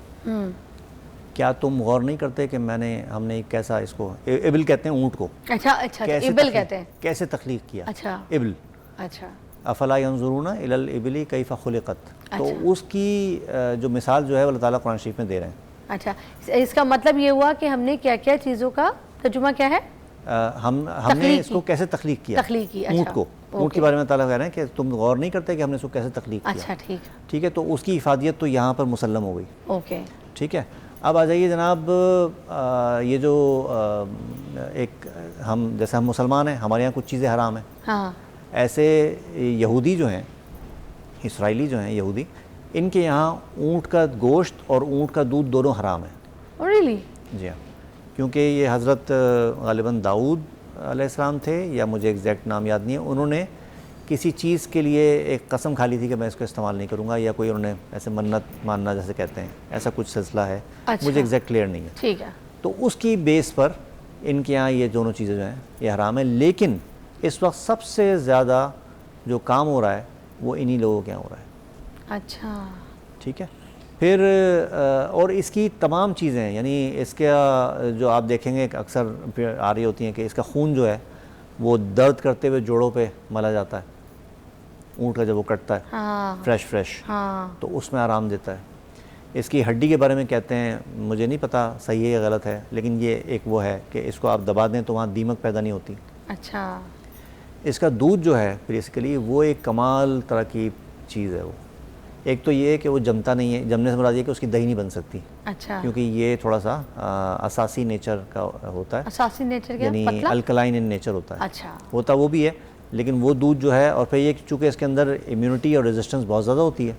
क्या तुम गौर नहीं करते कि हमने कैसा, इसको इबल कहते हैं ऊँट को। अच्छा अच्छा, कैसे इबल कहते हैं। कैसे तख्लीक किया। अच्छा इबल। अच्छा अफला यंजुरूना इलल इबली कैफ़ा खुलिक़त, तो अच्छा। उसकी जो मिसाल जो है वो अल्लाह ताला कुरान शरीफ में दे रहे हैं। अच्छा, इसका मतलब ये हुआ कि हमने क्या क्या चीज़ों का तर्जुमा क्या है? हमने तख्लीक इसको की। कैसे तख्लीक किया, तख्लीक की, ऊँट अच्छा, को। ऊँट के बारे में ताला कह रहे हैं कि तुम गौर नहीं करते कि हमने इसको कैसे तख्लीक किया। अच्छा ठीक। ठीक है, तो उसकी इफादियत तो यहाँ पर मुसल्लम हो गई। ओके। ठीक है, अब आ जाइए जनाब, ये जो एक हम, जैसे हम मुसलमान हैं, हमारे यहाँ कुछ चीज़ें हराम हैं, हाँ ऐसे यहूदी जो हैं, इसराइली जो हैं यहूदी, इनके यहाँ ऊँट का गोश्त और ऊँट का दूध दोनों हराम है। रियली? जी हाँ, क्योंकि ये हज़रत ग़ालिबन दाऊद अलैहिस्सलाम थे, या मुझे एग्जैक्ट नाम याद नहीं है, उन्होंने किसी चीज़ के लिए एक कसम खा ली थी कि मैं इसको इस्तेमाल नहीं करूँगा, या कोई उन्होंने ऐसे मन्नत मानना जैसे कहते हैं, ऐसा कुछ सिलसिला है। अच्छा। मुझे एग्जैक्ट क्लियर नहीं है। ठीक है। तो उसकी बेस पर इनके यहाँ ये दोनों चीज़ें जो हैं ये हराम है। लेकिन इस वक्त सबसे ज़्यादा जो काम हो रहा है वो इन्हीं लोगों के यहाँ हो रहा है। अच्छा। ठीक है। फिर और इसकी तमाम चीज़ें, यानी इसका जो आप देखेंगे अक्सर आ रही होती हैं कि इसका खून जो है वो दर्द करते हुए जोड़ों पे मला जाता है, ऊँट का जब वो कटता है। हाँ। फ्रेश हाँ। तो उसमें आराम देता है। इसकी हड्डी के बारे में कहते हैं, मुझे नहीं पता सही है या गलत है, लेकिन ये एक वो है कि इसको आप दबा दें तो वहाँ दीमक पैदा नहीं होती। अच्छा। इसका दूध जो है बेसिकली वो एक कमाल तरह की चीज़ है। वो एक तो ये है कि वो जमता नहीं है, जमने से मुराद ये कि उसकी दही नहीं बन सकती। अच्छा। क्योंकि ये थोड़ा सा असासी नेचर का होता है, असासी नेचर क्या? यानी पतला? अल्कलाइन इन नेचर होता है। अच्छा। होता वो भी है, लेकिन वो दूध जो है, और फिर ये चूँकि इसके अंदर इम्यूनिटी और रेजिस्टेंस बहुत ज़्यादा होती है,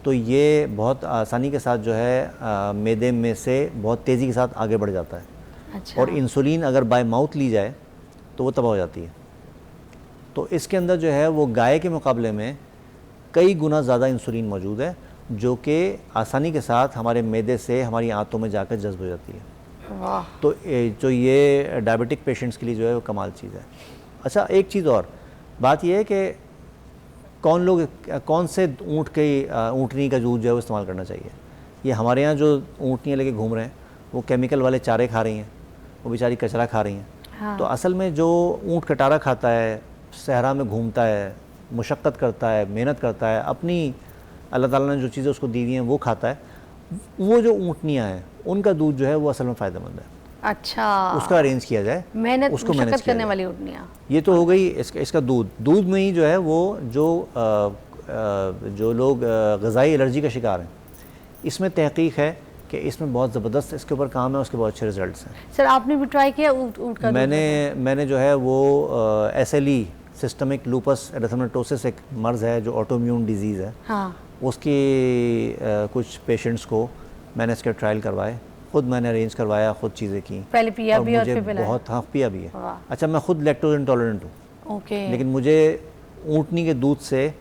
तो ये बहुत आसानी के साथ जो है मैदे में से बहुत तेज़ी के साथ आगे बढ़ जाता है। अच्छा। और इंसुलिन अगर बाय माउथ ली जाए तो वो तबाह हो जाती है। तो इसके अंदर जो है वो गाय के मुकाबले में कई गुना ज़्यादा इंसुलिन मौजूद है, जो कि आसानी के साथ हमारे मैदे से हमारी आंतों में जाकर जज्ब हो जाती है। वाह। तो जो ये डायबिटिक पेशेंट्स के लिए जो है वो कमाल चीज़ है। अच्छा, एक चीज़ और बात यह है कि कौन से ऊँटनी का दूध जो है वो इस्तेमाल करना चाहिए। ये हमारे यहाँ जो ऊँटनियाँ लेके घूम रहे हैं वो केमिकल वाले चारे खा रही हैं, वो बेचारी कचरा खा रही हैं। हाँ। तो असल में जो ऊँट कटारा खाता है, सहरा में घूमता है, मुशक्क़त करता है, मेहनत करता है, अपनी अल्लाह ताला ने जो चीज़ें उसको दी हुई हैं वो खाता है, वो जो ऊँटनियाँ हैं उनका दूध जो है वो असल में फ़ायदेमंद है। अच्छा। उसका अरेंज किया जाए, मेहनत उसको मुशक्कत मैनेज किया करने जाए। वाली उठनियाँ। ये तो हो गई इसका दूध में ही जो है वो जो लोग ग़िज़ाई एलर्जी का शिकार हैं, इसमें तहकीक है कि इसमें बहुत ज़बरदस्त इसके ऊपर काम है, उसके बहुत अच्छे रिजल्ट्स हैं। सर आपने भी ट्राई किया ऊँट का? मैंने जो है वो SLE सिस्टमिक लूपस एरिथेमेटोसिस एक मर्ज़ है जो ऑटोइम्यून डिजीज़ है। हाँ। उसकी कुछ पेशेंट्स को मैंने इसके ट्रायल करवाए, खुद मैंने अरेंज करवाया, खुद चीज़ें की। पहले पिया भी और मुझे फिर पिलाया? बहुत, हाँ, पिया भी है। वाह। अच्छा, मैं खुद लैक्टोज इंटॉलरेंट हूँ। ओके। लेकिन मुझे ऊँटनी के दूध से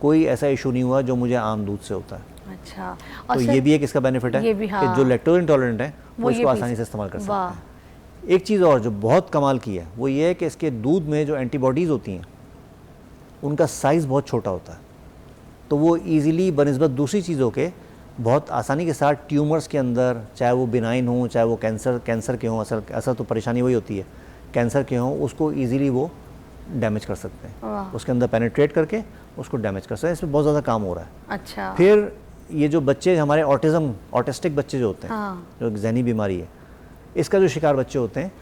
कोई ऐसा इशू नहीं हुआ जो मुझे आम दूध से होता है। अच्छा। तो और ये भी एक इसका बेनिफिट है ये भी, हाँ, कि जो लैक्टोज इंटॉलरेंट है वो ये इसको पी आसानी से इस्तेमाल कर सकते वाह। हैं। एक चीज़ और जो बहुत कमाल की है वो ये है कि इसके दूध में जो एंटीबॉडीज़ होती हैं उनका साइज़ बहुत छोटा होता है, तो वो ईज़िली बनिस्बत दूसरी चीज़ों के बहुत आसानी के साथ ट्यूमर्स के अंदर, चाहे वो बिनाइन हो चाहे वो कैंसर के हों, असल तो परेशानी वही होती है, कैंसर के हों, उसको ईज़िली वो डैमेज कर सकते हैं, वाह। उसके अंदर पेनिट्रेट करके उसको डैमेज कर सकते हैं। इसमें बहुत ज़्यादा काम हो रहा है। अच्छा। फिर ये जो बच्चे हमारे ऑटिस्टिक बच्चे जो होते हैं, हाँ। जो जहनी बीमारी है, इसका जो शिकार बच्चे होते हैं,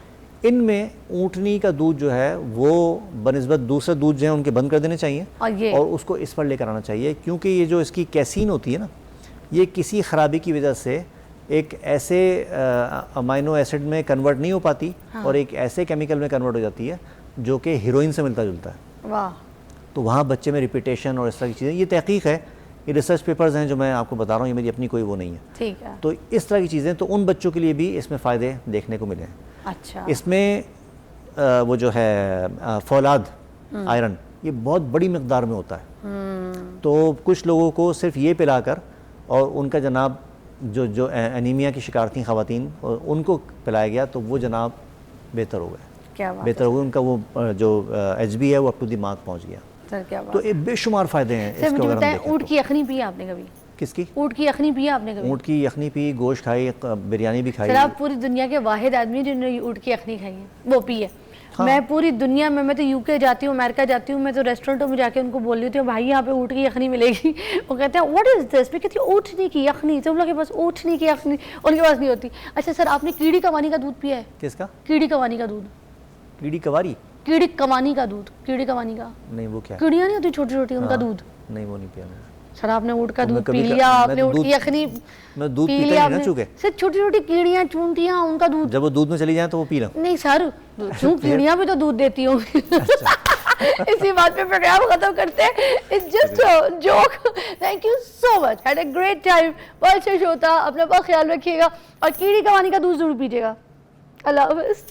इनमें ऊँटनी का दूध जो है वो बनिस्बत दूसरे दूध जो है उनके बंद कर देने चाहिए और उसको इस पर लेकर आना चाहिए, क्योंकि ये जो इसकी कैसीन होती है ना, ये किसी ख़राबी की वजह से एक ऐसे अमाइनो एसिड में कन्वर्ट नहीं हो पाती। हाँ। और एक ऐसे केमिकल में कन्वर्ट हो जाती है जो कि हीरोइन से मिलता जुलता है। वाह। तो वहाँ बच्चे में रिपीटेशन और इस तरह की चीज़ें, ये तहकीक है, ये रिसर्च पेपर्स हैं जो मैं आपको बता रहा हूँ, ये मेरी अपनी कोई वो नहीं है। ठीक है। तो इस तरह की चीज़ें, तो उन बच्चों के लिए भी इसमें फ़ायदे देखने को मिले हैं। अच्छा। इसमें वो जो है फौलाद आयरन, ये बहुत बड़ी मकदार में होता है। तो कुछ लोगों को सिर्फ ये पिलाकर और उनका जनाब जो एनीमिया की शिकार थी ख़वातीन, उनको पिलाया गया तो वो जनाब बेहतर हो गए। क्या बात बेहतर हो गए, उनका वो जो HB है वो अप टू द मार्क पहुँच गया। सर क्या बात। तो ये बेशुमार फ़ायदे हैं सर इसके मुझे अगर हम बताएं, देखें ऊँट तो। की यखनी पी आपने कभी? किसकी? ऊँट की यखनी पी आपने कभी? ऊँट की यखनी पी, गोश्त खाई, बिरयानी भी खाई। सर आप पूरी दुनिया के वाहिद आदमी जिन्होंने ऊँट की यखनी खाई है, वो पी है। हाँ। मैं पूरी दुनिया में, मैं तो UK जाती हूँ, अमेरिका जाती हूँ, मैं तो रेस्टोरेंटों में जाके उनको बोल रही हूँ भाई यहाँ पे ऊँट की यखनी मिलेगी। वो कहते हैं व्हाट इज़ दिस? मैं कहती हूँ ऊँटनी की यखनी। तो उन लोगों के पास ऊँटनी की यखनी उनके पास नहीं होती। अच्छा सर, आपने कीड़ी कवानी का दूध पिया है? किसका? कीड़ी कवानी का दूध। कीड़ी कवारी? कीड़ी कवानी का दूध। कीड़ी कवानी का नहीं, वो क्या? कीड़ियाँ नहीं होती छोटी छोटी, उनका दूध। नहीं, वो नहीं पिया मैंने। सर आपने ऊँट का तो मैं दूध कभी पी लिया, मैं आपने तो ऊँट की दूध- यखनी मैं दूध पी पीता लिया ही ना आपने। चूके। सर छोटी छोटी कीड़ियाँ चूंटियाँ, उनका दूध। जब वो दूध में चली जाए तो वो पी लो। नहीं सर, क्यों कीड़ियाँ भी तो दूध देती होंगी। इसी बात पे प्रोग्राम खत्म करते हैं। It's just joke. Thank you so much, had a great time. बहुत अच्छा शो था। अपना बहुत ख्याल रखिएगा और कीड़ी कहानी का दूध जरूर पीजिएगा। अल्लाह हाफिज़।